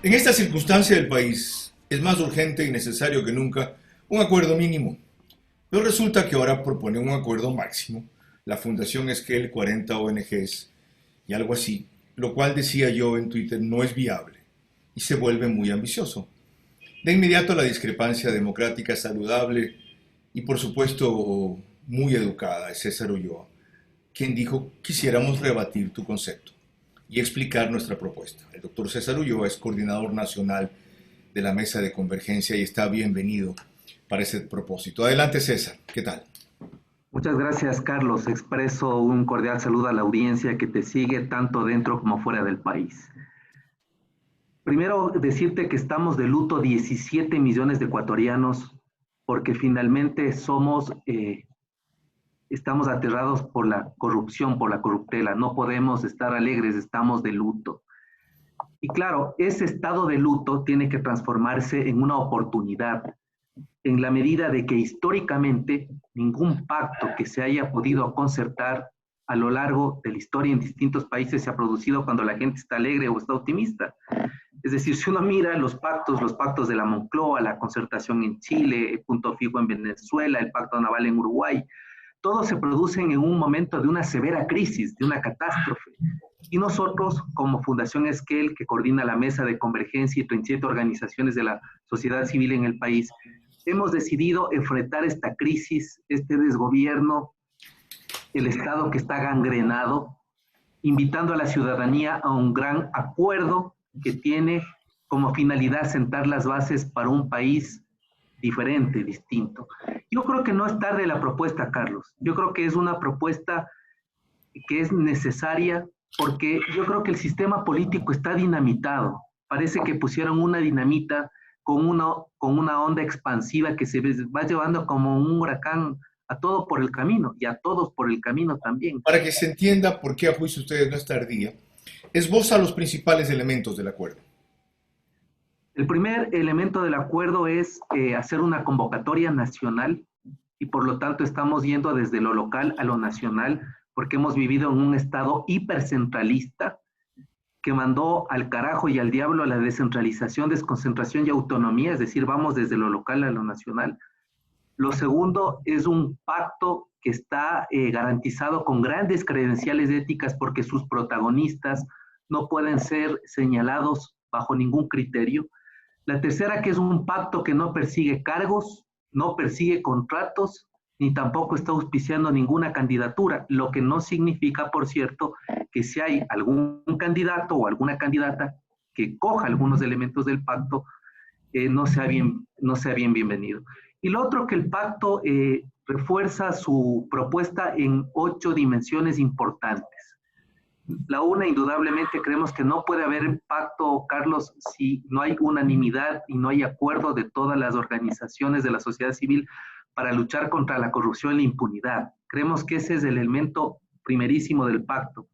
En esta circunstancia del país es más urgente y necesario que nunca un acuerdo mínimo. Pero resulta que ahora propone un acuerdo máximo la Fundación Esquel, 40 ONGs y algo así, lo cual decía yo en Twitter no es viable y se vuelve muy ambicioso. De inmediato la discrepancia democrática saludable y por supuesto muy educada es César Ulloa, quien dijo quisiéramos rebatir tu concepto y explicar nuestra propuesta. El doctor César Ulloa es coordinador nacional de la Mesa de Convergencia y está bienvenido para ese propósito. Adelante, César. ¿Qué tal? Muchas gracias, Carlos. Expreso un cordial saludo a la audiencia que te sigue tanto dentro como fuera del país. Primero, decirte que estamos de luto 17 millones de ecuatorianos porque finalmente estamos aterrados por la corrupción, por la corruptela. No podemos estar alegres, estamos de luto. Y claro, ese estado de luto tiene que transformarse en una oportunidad, en la medida de que históricamente ningún pacto que se haya podido concertar a lo largo de la historia en distintos países se ha producido cuando la gente está alegre o está optimista. Es decir, si uno mira los pactos de la Moncloa, la concertación en Chile, el punto fijo en Venezuela, el pacto naval en Uruguay, todos se producen en un momento de una severa crisis, de una catástrofe. Y nosotros, como Fundación Esquel, que coordina la Mesa de Convergencia y 37 organizaciones de la sociedad civil en el país, hemos decidido enfrentar esta crisis, este desgobierno, el Estado que está gangrenado, invitando a la ciudadanía a un gran acuerdo que tiene como finalidad sentar las bases para un país diferente, distinto. Yo creo que no es tarde la propuesta, Carlos. Yo creo que es una propuesta que es necesaria porque yo creo que el sistema político está dinamitado. Parece que pusieron una dinamita con una onda expansiva que se va llevando como un huracán a todo por el camino y a todos por el camino también. Para que se entienda por qué a juicio de ustedes no es tardía, esboza los principales elementos del acuerdo. El primer elemento del acuerdo es hacer una convocatoria nacional y por lo tanto estamos yendo desde lo local a lo nacional porque hemos vivido en un estado hipercentralista que mandó al carajo y al diablo a la descentralización, desconcentración y autonomía, es decir, vamos desde lo local a lo nacional. Lo segundo es un pacto que está garantizado con grandes credenciales éticas porque sus protagonistas no pueden ser señalados bajo ningún criterio. La tercera, que es un pacto que no persigue cargos, no persigue contratos, ni tampoco está auspiciando ninguna candidatura, lo que no significa, por cierto, que si hay algún candidato o alguna candidata que coja algunos elementos del pacto, no sea bienvenido. Y lo otro, que el pacto refuerza su propuesta en 8 dimensiones importantes. La una, indudablemente, creemos que no puede haber pacto, Carlos, si no hay unanimidad y no hay acuerdo de todas las organizaciones de la sociedad civil para luchar contra la corrupción y la impunidad. Creemos que ese es el elemento primerísimo del pacto.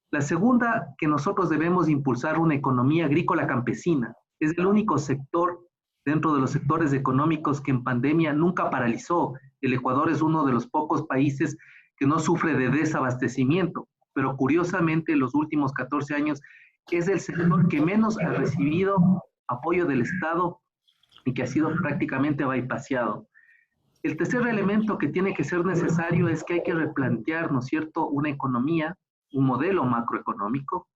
La segunda, que nosotros debemos impulsar una economía agrícola campesina. Es el único sector dentro de los sectores económicos que en pandemia nunca paralizó. El Ecuador es uno de los pocos países que no sufre de desabastecimiento, pero curiosamente en los últimos 14 años es el sector que menos ha recibido apoyo del Estado y que ha sido prácticamente bypaseado. El tercer elemento que tiene que ser necesario es que hay que replantear, ¿no es cierto?, una economía, un modelo macroeconómico,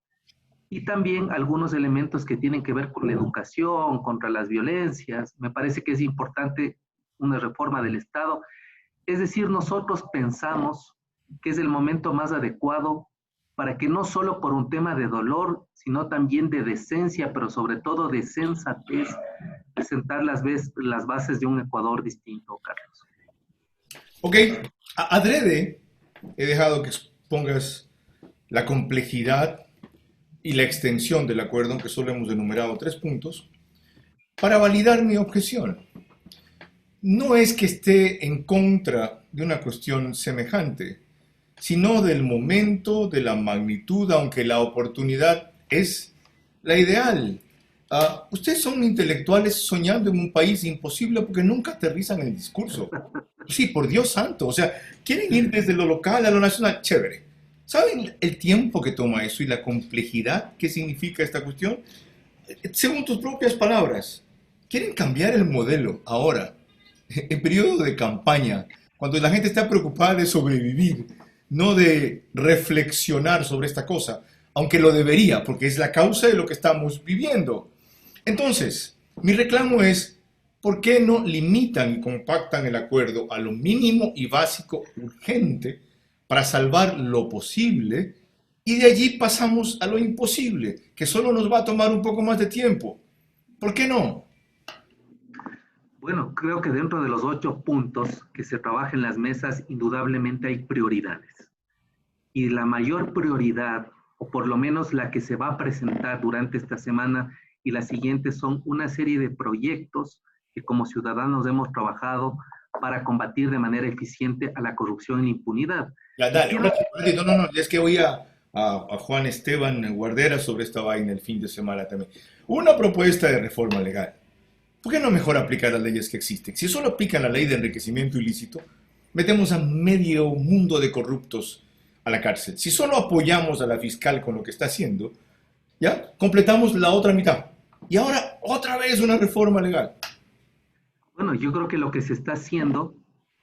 y también algunos elementos que tienen que ver con la educación, contra las violencias. Me parece que es importante una reforma del Estado. Es decir, nosotros pensamos que es el momento más adecuado para que no solo por un tema de dolor, sino también de decencia, pero sobre todo de sensatez, presentar las bases de un Ecuador distinto, Carlos. Ok, adrede he dejado que expongas la complejidad y la extensión del acuerdo, aunque solo hemos enumerado 3 puntos, para validar mi objeción. No es que esté en contra de una cuestión semejante, sino del momento, de la magnitud, aunque la oportunidad es la ideal. Ustedes son intelectuales soñando en un país imposible porque nunca aterrizan en el discurso. Sí, por Dios santo. O sea, quieren ir desde lo local a lo nacional. Chévere. ¿Saben el tiempo que toma eso y la complejidad que significa esta cuestión? Según tus propias palabras, quieren cambiar el modelo ahora, en periodo de campaña, cuando la gente está preocupada de sobrevivir, no de reflexionar sobre esta cosa, aunque lo debería, porque es la causa de lo que estamos viviendo. Entonces, mi reclamo es, ¿por qué no limitan y compactan el acuerdo a lo mínimo y básico urgente para salvar lo posible y de allí pasamos a lo imposible, que solo nos va a tomar un poco más de tiempo? ¿Por qué no? Bueno, creo que dentro de los 8 puntos que se trabajan en las mesas, indudablemente hay prioridades. Y la mayor prioridad, o por lo menos la que se va a presentar durante esta semana y la siguiente, son una serie de proyectos que como ciudadanos hemos trabajado para combatir de manera eficiente a la corrupción y la impunidad. Ya, dale, no, es que oí a Juan Esteban Guardera sobre esta vaina el fin de semana también. Una propuesta de reforma legal. ¿Por qué no mejor aplicar las leyes que existen? Si solo aplican la ley de enriquecimiento ilícito, metemos a medio mundo de corruptos a la cárcel. Si solo apoyamos a la fiscal con lo que está haciendo, ya completamos la otra mitad. Y ahora otra vez una reforma legal. Bueno, yo creo que lo que se está haciendo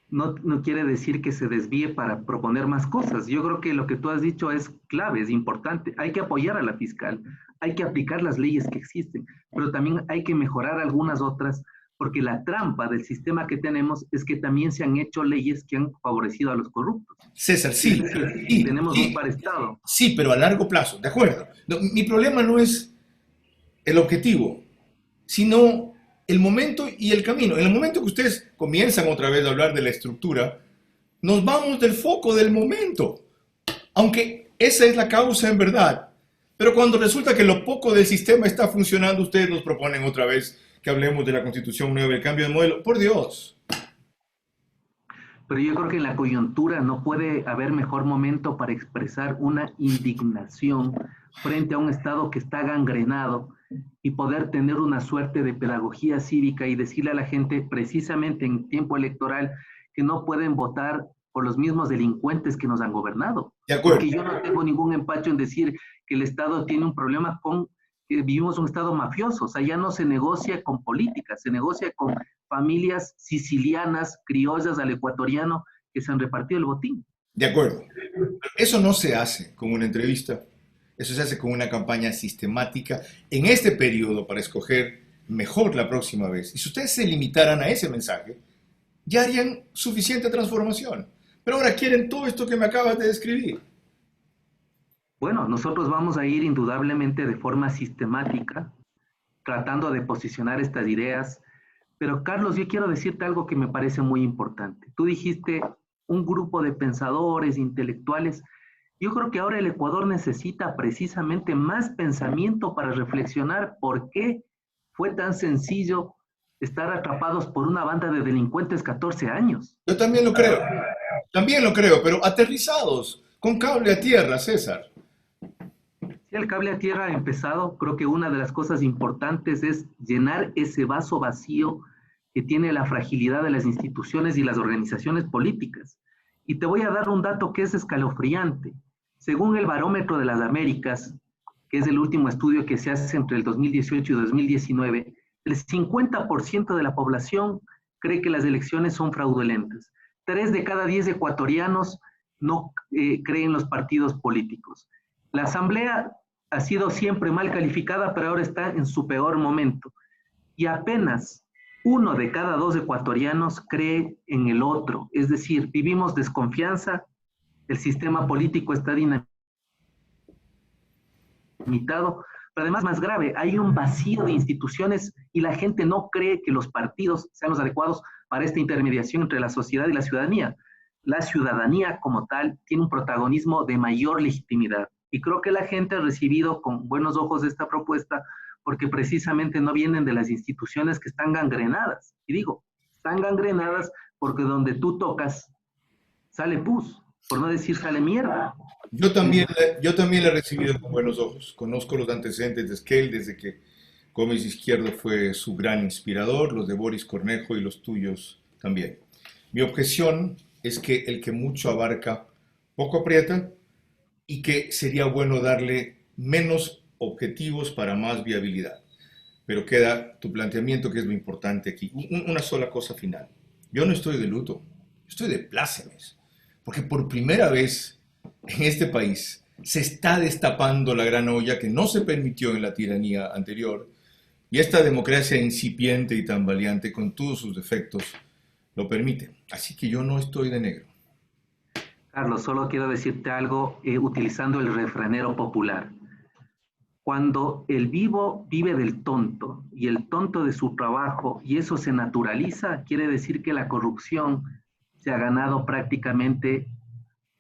no quiere decir que se desvíe para proponer más cosas. Yo creo que lo que tú has dicho es clave, es importante. Hay que apoyar a la fiscal, hay que aplicar las leyes que existen, pero también hay que mejorar algunas otras, porque la trampa del sistema que tenemos es que también se han hecho leyes que han favorecido a los corruptos. César, sí. Tenemos un par-estado. Sí, pero a largo plazo, de acuerdo. No, mi problema no es el objetivo, sino el momento y el camino. En el momento que ustedes comienzan otra vez a hablar de la estructura, nos vamos del foco del momento, aunque esa es la causa en verdad. Pero cuando resulta que lo poco del sistema está funcionando, ustedes nos proponen otra vez que hablemos de la Constitución nueva, el cambio de modelo. Por Dios. pero yo creo que en la coyuntura no puede haber mejor momento para expresar una indignación frente a un Estado que está gangrenado y poder tener una suerte de pedagogía cívica y decirle a la gente precisamente en tiempo electoral que no pueden votar por los mismos delincuentes que nos han gobernado. De acuerdo. Porque yo no tengo ningún empacho en decir que el Estado tiene un problema con que vivimos un Estado mafioso. O sea, ya no se negocia con política, se negocia con familias sicilianas, criollas al ecuatoriano que se han repartido el botín. De acuerdo. Eso no se hace con una entrevista, eso se hace con una campaña sistemática en este periodo para escoger mejor la próxima vez. Y si ustedes se limitaran a ese mensaje, ya harían suficiente transformación. Pero ahora quieren todo esto que me acabas de describir. Bueno, nosotros vamos a ir indudablemente de forma sistemática, tratando de posicionar estas ideas. Pero Carlos, yo quiero decirte algo que me parece muy importante. Tú dijiste un grupo de pensadores, intelectuales. Yo creo que ahora el Ecuador necesita precisamente más pensamiento para reflexionar por qué fue tan sencillo estar atrapados por una banda de delincuentes 14 años. Yo también lo creo, pero aterrizados, con cable a tierra, César. Si el cable a tierra ha empezado, creo que una de las cosas importantes es llenar ese vaso vacío que tiene la fragilidad de las instituciones y las organizaciones políticas. Y te voy a dar un dato que es escalofriante. Según el Barómetro de las Américas, que es el último estudio que se hace entre el 2018 y 2019, el 50% de la población cree que las elecciones son fraudulentas. 3 de cada 10 ecuatorianos no creen los partidos políticos. La Asamblea ha sido siempre mal calificada, pero ahora está en su peor momento. Y apenas 1 de cada 2 ecuatorianos cree en el otro. Es decir, vivimos desconfianza, el sistema político está dinamitado, pero además más grave, hay un vacío de instituciones y la gente no cree que los partidos sean los adecuados para esta intermediación entre la sociedad y la ciudadanía. La ciudadanía como tal tiene un protagonismo de mayor legitimidad. Y creo que la gente ha recibido con buenos ojos esta propuesta porque precisamente no vienen de las instituciones que están gangrenadas. Y digo, están gangrenadas porque donde tú tocas, sale pus, por no decir sale mierda. Yo también la he recibido con buenos ojos. Conozco los antecedentes de Esquel desde que Gómez Izquierdo fue su gran inspirador, los de Boris Cornejo y los tuyos también. Mi objeción es que el que mucho abarca, poco aprieta, y que sería bueno darle menos objetivos para más viabilidad. Pero queda tu planteamiento, que es lo importante aquí. Una sola cosa final. Yo no estoy de luto, estoy de plácemes, porque por primera vez en este país se está destapando la gran olla que no se permitió en la tiranía anterior, y esta democracia incipiente y tambaleante, con todos sus defectos, lo permite. Así que yo no estoy de negro. Carlos, solo quiero decirte algo utilizando el refranero popular. Cuando el vivo vive del tonto y el tonto de su trabajo y eso se naturaliza, quiere decir que la corrupción se ha ganado prácticamente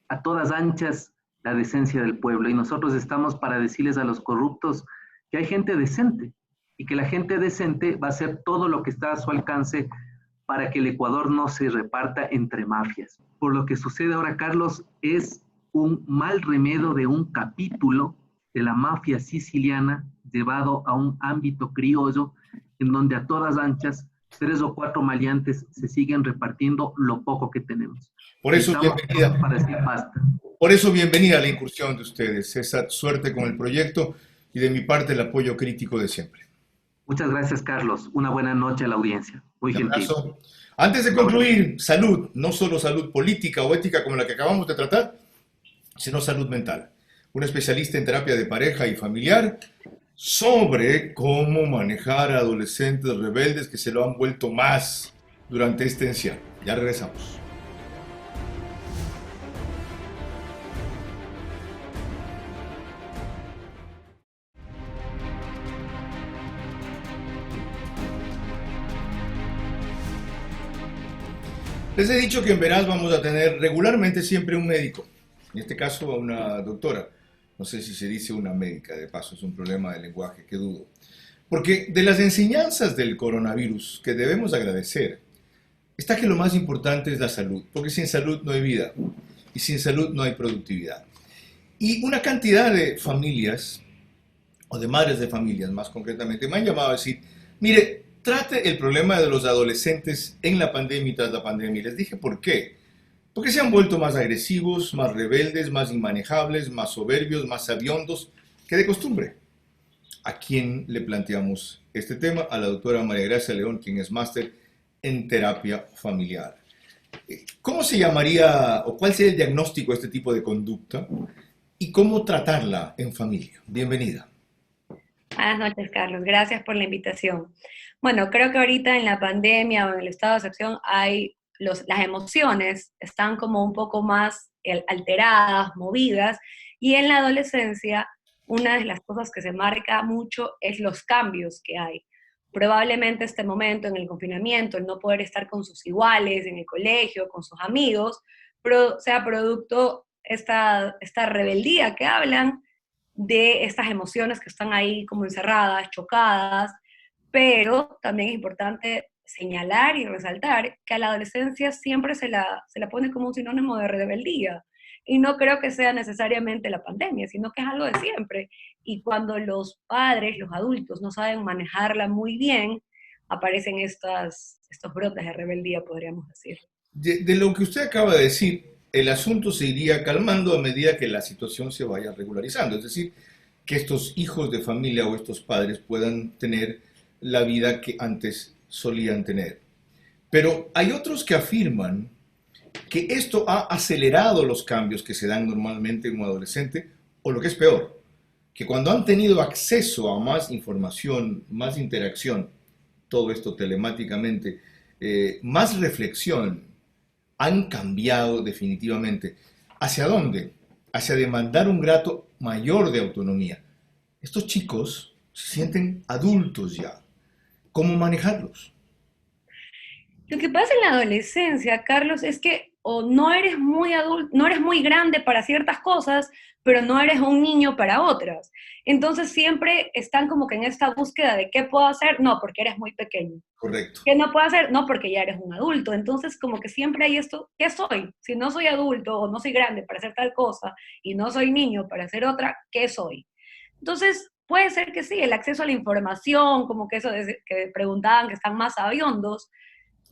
a todas anchas la decencia del pueblo. Y nosotros estamos para decirles a los corruptos que hay gente decente y que la gente decente va a hacer todo lo que está a su alcance para que el Ecuador no se reparta entre mafias. Por lo que sucede ahora, Carlos, es un mal remedio de un capítulo de la mafia siciliana llevado a un ámbito criollo en donde a todas anchas 3 o 4 maleantes se siguen repartiendo lo poco que tenemos. Por eso, bienvenida. Para decir basta. Por eso, bienvenida a la incursión de ustedes. Esa suerte con el proyecto y de mi parte el apoyo crítico de siempre. Muchas gracias, Carlos. Una buena noche a la audiencia. Muy gentil. Antes de concluir, salud, no solo salud política o ética como la que acabamos de tratar, sino salud mental. Un especialista en terapia de pareja y familiar sobre cómo manejar a adolescentes rebeldes que se lo han vuelto más durante este encierro. Ya regresamos. Les he dicho que en Veraz vamos a tener regularmente siempre un médico, en este caso a una doctora. No sé si se dice una médica, de paso, es un problema de lenguaje que dudo. Porque de las enseñanzas del coronavirus que debemos agradecer, está que lo más importante es la salud, porque sin salud no hay vida y sin salud no hay productividad. Y una cantidad de familias, o de madres de familias más concretamente, me han llamado a decir, mire, trate el problema de los adolescentes en la pandemia y tras la pandemia. Y les dije, ¿por qué? Porque se han vuelto más agresivos, más rebeldes, más inmanejables, más soberbios, más sabiondos que de costumbre. ¿A quién le planteamos este tema? A la doctora María Gracia León, quien es máster en terapia familiar. ¿Cómo se llamaría o cuál sería el diagnóstico de este tipo de conducta y cómo tratarla en familia? Bienvenida. Buenas noches, Carlos. Gracias por la invitación. Bueno, creo que ahorita en la pandemia o en el estado de excepción las emociones están como un poco más alteradas, movidas, y en la adolescencia una de las cosas que se marca mucho es los cambios que hay. Probablemente este momento en el confinamiento, el no poder estar con sus iguales en el colegio, con sus amigos, sea producto esta rebeldía que hablan, de estas emociones que están ahí como encerradas, chocadas, pero también es importante señalar y resaltar que a la adolescencia siempre se la pone como un sinónimo de rebeldía, y no creo que sea necesariamente la pandemia, sino que es algo de siempre, y cuando los padres, los adultos, no saben manejarla muy bien, aparecen estos brotes de rebeldía, podríamos decir. De lo que usted acaba de decir, el asunto se iría calmando a medida que la situación se vaya regularizando. Es decir, que estos hijos de familia o estos padres puedan tener la vida que antes solían tener. Pero hay otros que afirman que esto ha acelerado los cambios que se dan normalmente en un adolescente, o lo que es peor, que cuando han tenido acceso a más información, más interacción, todo esto telemáticamente, más reflexión, han cambiado definitivamente. ¿Hacia dónde? Hacia demandar un grado mayor de autonomía. Estos chicos se sienten adultos ya. ¿Cómo manejarlos? Lo que pasa en la adolescencia, Carlos, es que o no eres muy adulto, no eres muy grande para ciertas cosas, pero no eres un niño para otras. Entonces siempre están como que en esta búsqueda de qué puedo hacer, no, porque eres muy pequeño. Correcto. ¿Qué no puedo hacer? No, porque ya eres un adulto. Entonces como que siempre hay esto, ¿qué soy? Si no soy adulto o no soy grande para hacer tal cosa y no soy niño para hacer otra, ¿qué soy? Entonces puede ser que sí, el acceso a la información, como que eso que preguntaban que están más sabiondos,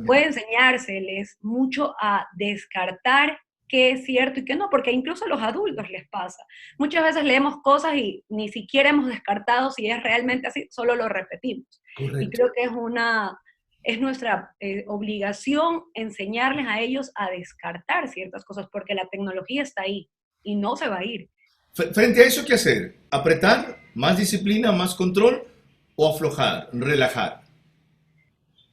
puede enseñárseles mucho a descartar qué es cierto y qué no, porque incluso a los adultos les pasa. Muchas veces leemos cosas y ni siquiera hemos descartado si es realmente así, solo lo repetimos. Correcto. Y creo que es nuestra obligación enseñarles a ellos a descartar ciertas cosas, porque la tecnología está ahí y no se va a ir. Frente a eso, ¿qué hacer? ¿Apretar? ¿Más disciplina? ¿Más control? ¿O aflojar? ¿Relajar?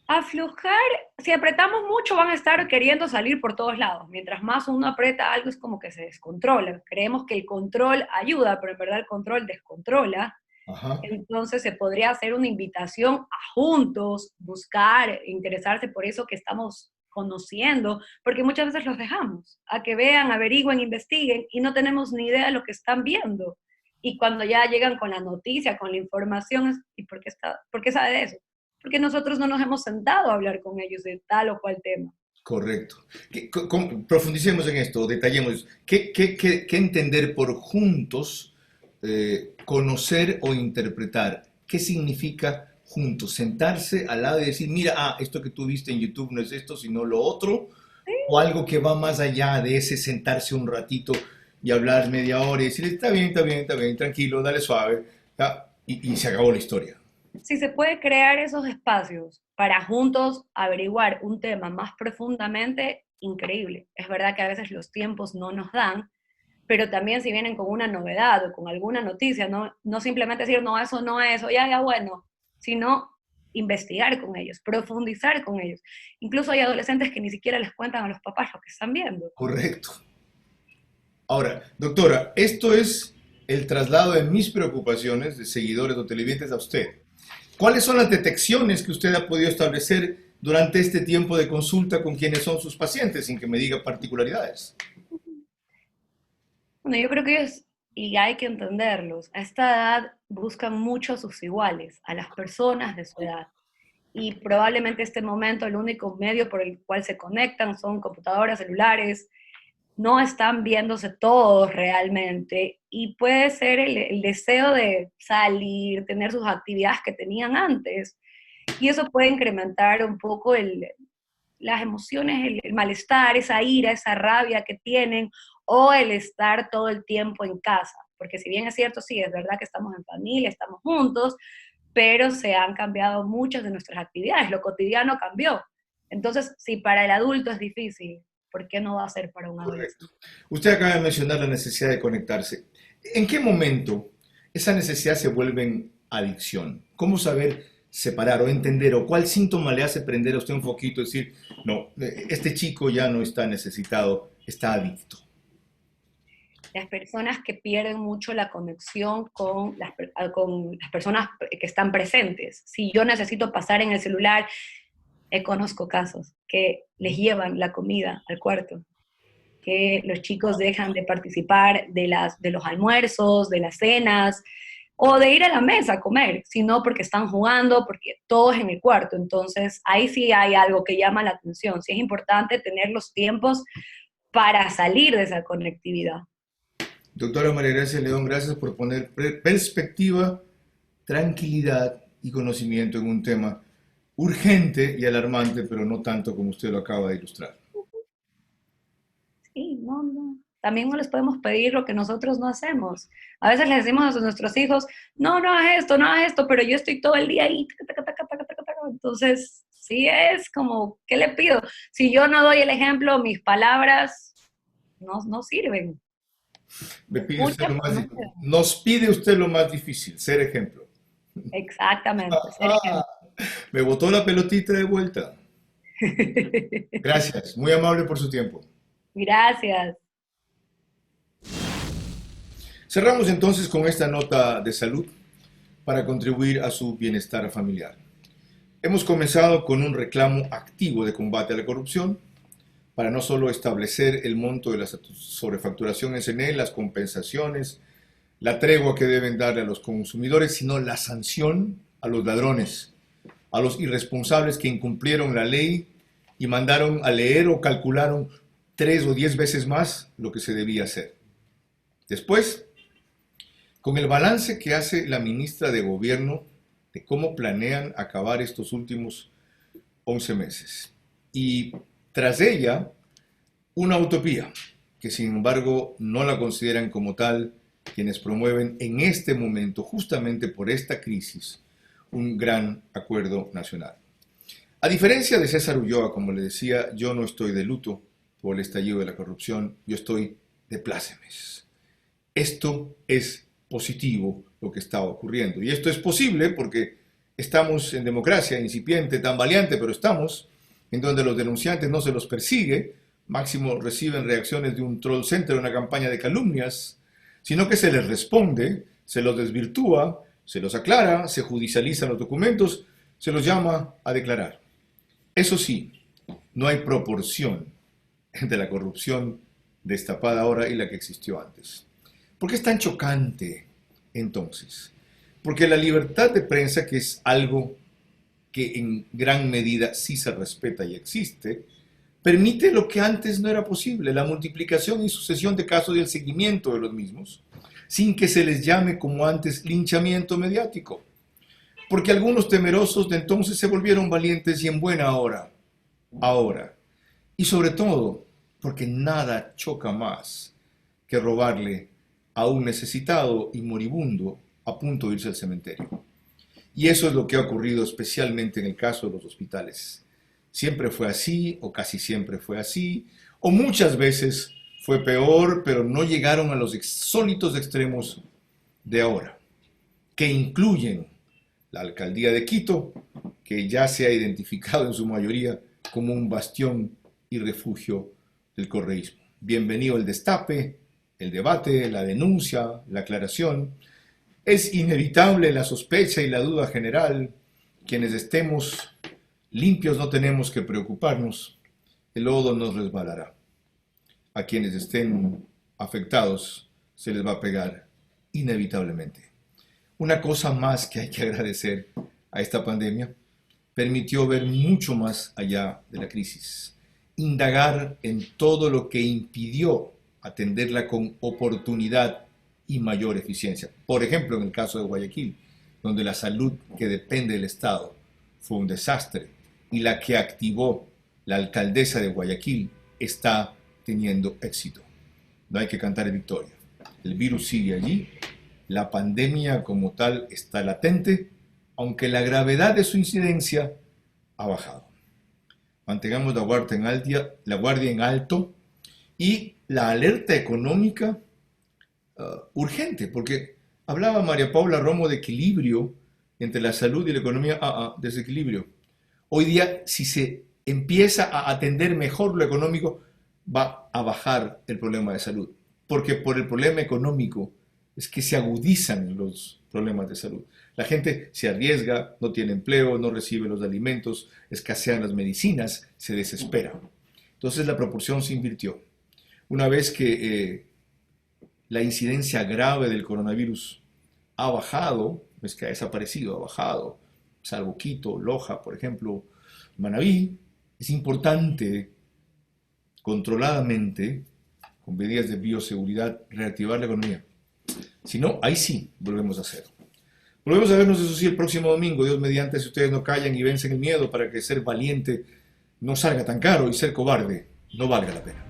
Aflojar, si apretamos mucho van a estar queriendo salir por todos lados. Mientras más uno aprieta algo es como que se descontrola. Creemos que el control ayuda, pero en verdad el control descontrola. Ajá. Entonces se podría hacer una invitación a juntos, buscar, interesarse por eso que estamos conociendo, porque muchas veces los dejamos, a que vean, averigüen, investiguen, y no tenemos ni idea de lo que están viendo. Y cuando ya llegan con la noticia, con la información, ¿y por qué sabe de eso? Porque nosotros no nos hemos sentado a hablar con ellos de tal o cual tema. Correcto. Profundicemos en esto, detallemos. ¿Qué entender por juntos, conocer o interpretar? ¿Qué significa juntos? Sentarse al lado y decir, mira, esto que tú viste en YouTube no es esto, sino lo otro. ¿Sí? O algo que va más allá de ese sentarse un ratito y hablar media hora y decir, está bien, tranquilo, dale suave, y se acabó la historia. Si se puede crear esos espacios para juntos averiguar un tema más profundamente, increíble. Es verdad que a veces los tiempos no nos dan, pero también si vienen con una novedad o con alguna noticia, no simplemente decir, no, eso no es, o ya bueno, sino investigar con ellos, profundizar con ellos. Incluso hay adolescentes que ni siquiera les cuentan a los papás lo que están viendo. Correcto. Ahora, doctora, esto es el traslado de mis preocupaciones de seguidores o televidentes a usted. ¿Cuáles son las detecciones que usted ha podido establecer durante este tiempo de consulta con quienes son sus pacientes, sin que me diga particularidades? Bueno, yo creo que ellos, y hay que entenderlos, a esta edad buscan mucho a sus iguales, a las personas de su edad. y probablemente este momento el único medio por el cual se conectan son computadoras, celulares, no están viéndose todos realmente y puede ser el deseo de salir, tener sus actividades que tenían antes y eso puede incrementar un poco las emociones, el malestar, esa ira, esa rabia que tienen o el estar todo el tiempo en casa, porque si bien es cierto, sí, es verdad que estamos en familia, estamos juntos, pero se han cambiado muchas de nuestras actividades, lo cotidiano cambió. Entonces, si para el adulto es difícil, ¿por qué no va a ser para un adolescente? Correcto. Usted acaba de mencionar la necesidad de conectarse. ¿En qué momento esa necesidad se vuelve en adicción? ¿Cómo saber separar o entender o cuál síntoma le hace prender a usted un foquito y decir, no, este chico ya no está necesitado, está adicto? Las personas que pierden mucho la conexión con las personas que están presentes. Si yo necesito pasar en el celular, conozco casos que les llevan la comida al cuarto, que los chicos dejan de participar de los almuerzos, de las cenas, o de ir a la mesa a comer, sino porque están jugando, porque todo es en el cuarto. Entonces, ahí sí hay algo que llama la atención. Sí es importante tener los tiempos para salir de esa conectividad. Doctora María Gracia León, gracias por poner perspectiva, tranquilidad y conocimiento en un tema urgente y alarmante, pero no tanto como usted lo acaba de ilustrar. Sí, no. También no les podemos pedir lo que nosotros no hacemos. A veces les decimos a nuestros hijos, no hagas esto, pero yo estoy todo el día ahí. Entonces, sí es como, ¿qué le pido? Si yo no doy el ejemplo, mis palabras no sirven. Nos pide usted lo más difícil, ser ejemplo. Exactamente, ser ejemplo. Me botó la pelotita de vuelta. Gracias, muy amable por su tiempo. Gracias. Cerramos entonces con esta nota de salud para contribuir a su bienestar familiar. Hemos comenzado con un reclamo activo de combate a la corrupción para no solo establecer el monto de la sobrefacturación en CNE, las compensaciones, la tregua que deben darle a los consumidores, sino la sanción a los ladrones, a los irresponsables que incumplieron la ley y mandaron a leer o calcularon 3 o 10 veces más lo que se debía hacer. Después, con el balance que hace la ministra de Gobierno de cómo planean acabar estos últimos 11 meses. Y tras ella, una utopía, que sin embargo no la consideran como tal quienes promueven en este momento, justamente por esta crisis, un gran acuerdo nacional. A diferencia de César Ulloa, como le decía, yo no estoy de luto por el estallido de la corrupción, yo estoy de plácemes. Esto es positivo lo que está ocurriendo. Y esto es posible porque estamos en democracia incipiente, tambaleante, pero estamos, en donde los denunciantes no se los persigue, máximo reciben reacciones de un troll center, una campaña de calumnias, sino que se les responde, se los desvirtúa, se los aclara, se judicializan los documentos, se los llama a declarar. Eso sí, no hay proporción entre la corrupción destapada ahora y la que existió antes. ¿Por qué es tan chocante entonces? Porque la libertad de prensa, que es algo que en gran medida sí se respeta y existe, permite lo que antes no era posible, la multiplicación y sucesión de casos y el seguimiento de los mismos, sin que se les llame como antes linchamiento mediático. Porque algunos temerosos de entonces se volvieron valientes y en buena hora, ahora. Y sobre todo, porque nada choca más que robarle a un necesitado y moribundo a punto de irse al cementerio. Y eso es lo que ha ocurrido especialmente en el caso de los hospitales. Siempre fue así, o casi siempre fue así, o muchas veces fue peor, pero no llegaron a los insólitos extremos de ahora, que incluyen la alcaldía de Quito, que ya se ha identificado en su mayoría como un bastión y refugio del correísmo. Bienvenido el destape, el debate, la denuncia, la aclaración. Es inevitable la sospecha y la duda general. Quienes estemos limpios no tenemos que preocuparnos. El lodo nos resbalará. A quienes estén afectados se les va a pegar inevitablemente. Una cosa más que hay que agradecer a esta pandemia permitió ver mucho más allá de la crisis, indagar en todo lo que impidió atenderla con oportunidad y mayor eficiencia. Por ejemplo, en el caso de Guayaquil, donde la salud que depende del Estado fue un desastre y la que activó la alcaldesa de Guayaquil está teniendo éxito. No hay que cantar victoria. El virus sigue allí, la pandemia como tal está latente, aunque la gravedad de su incidencia ha bajado. Mantengamos la guardia en alto y la alerta económica urgente, porque hablaba María Paula Romo de equilibrio entre la salud y la economía. Desequilibrio. Hoy día, si se empieza a atender mejor lo económico, va a bajar el problema de salud, porque por el problema económico es que se agudizan los problemas de salud. La gente se arriesga, no tiene empleo, no recibe los alimentos, escasean las medicinas, se desespera. Entonces la proporción se invirtió. Una vez que la incidencia grave del coronavirus ha bajado, no es que ha desaparecido, ha bajado, salvo Quito, Loja, por ejemplo, Manabí, es importante controladamente, con medidas de bioseguridad, reactivar la economía. Si no, ahí sí volvemos a cero. Volvemos a vernos, eso sí, el próximo domingo, Dios mediante, si ustedes no callan y vencen el miedo para que ser valiente no salga tan caro y ser cobarde no valga la pena.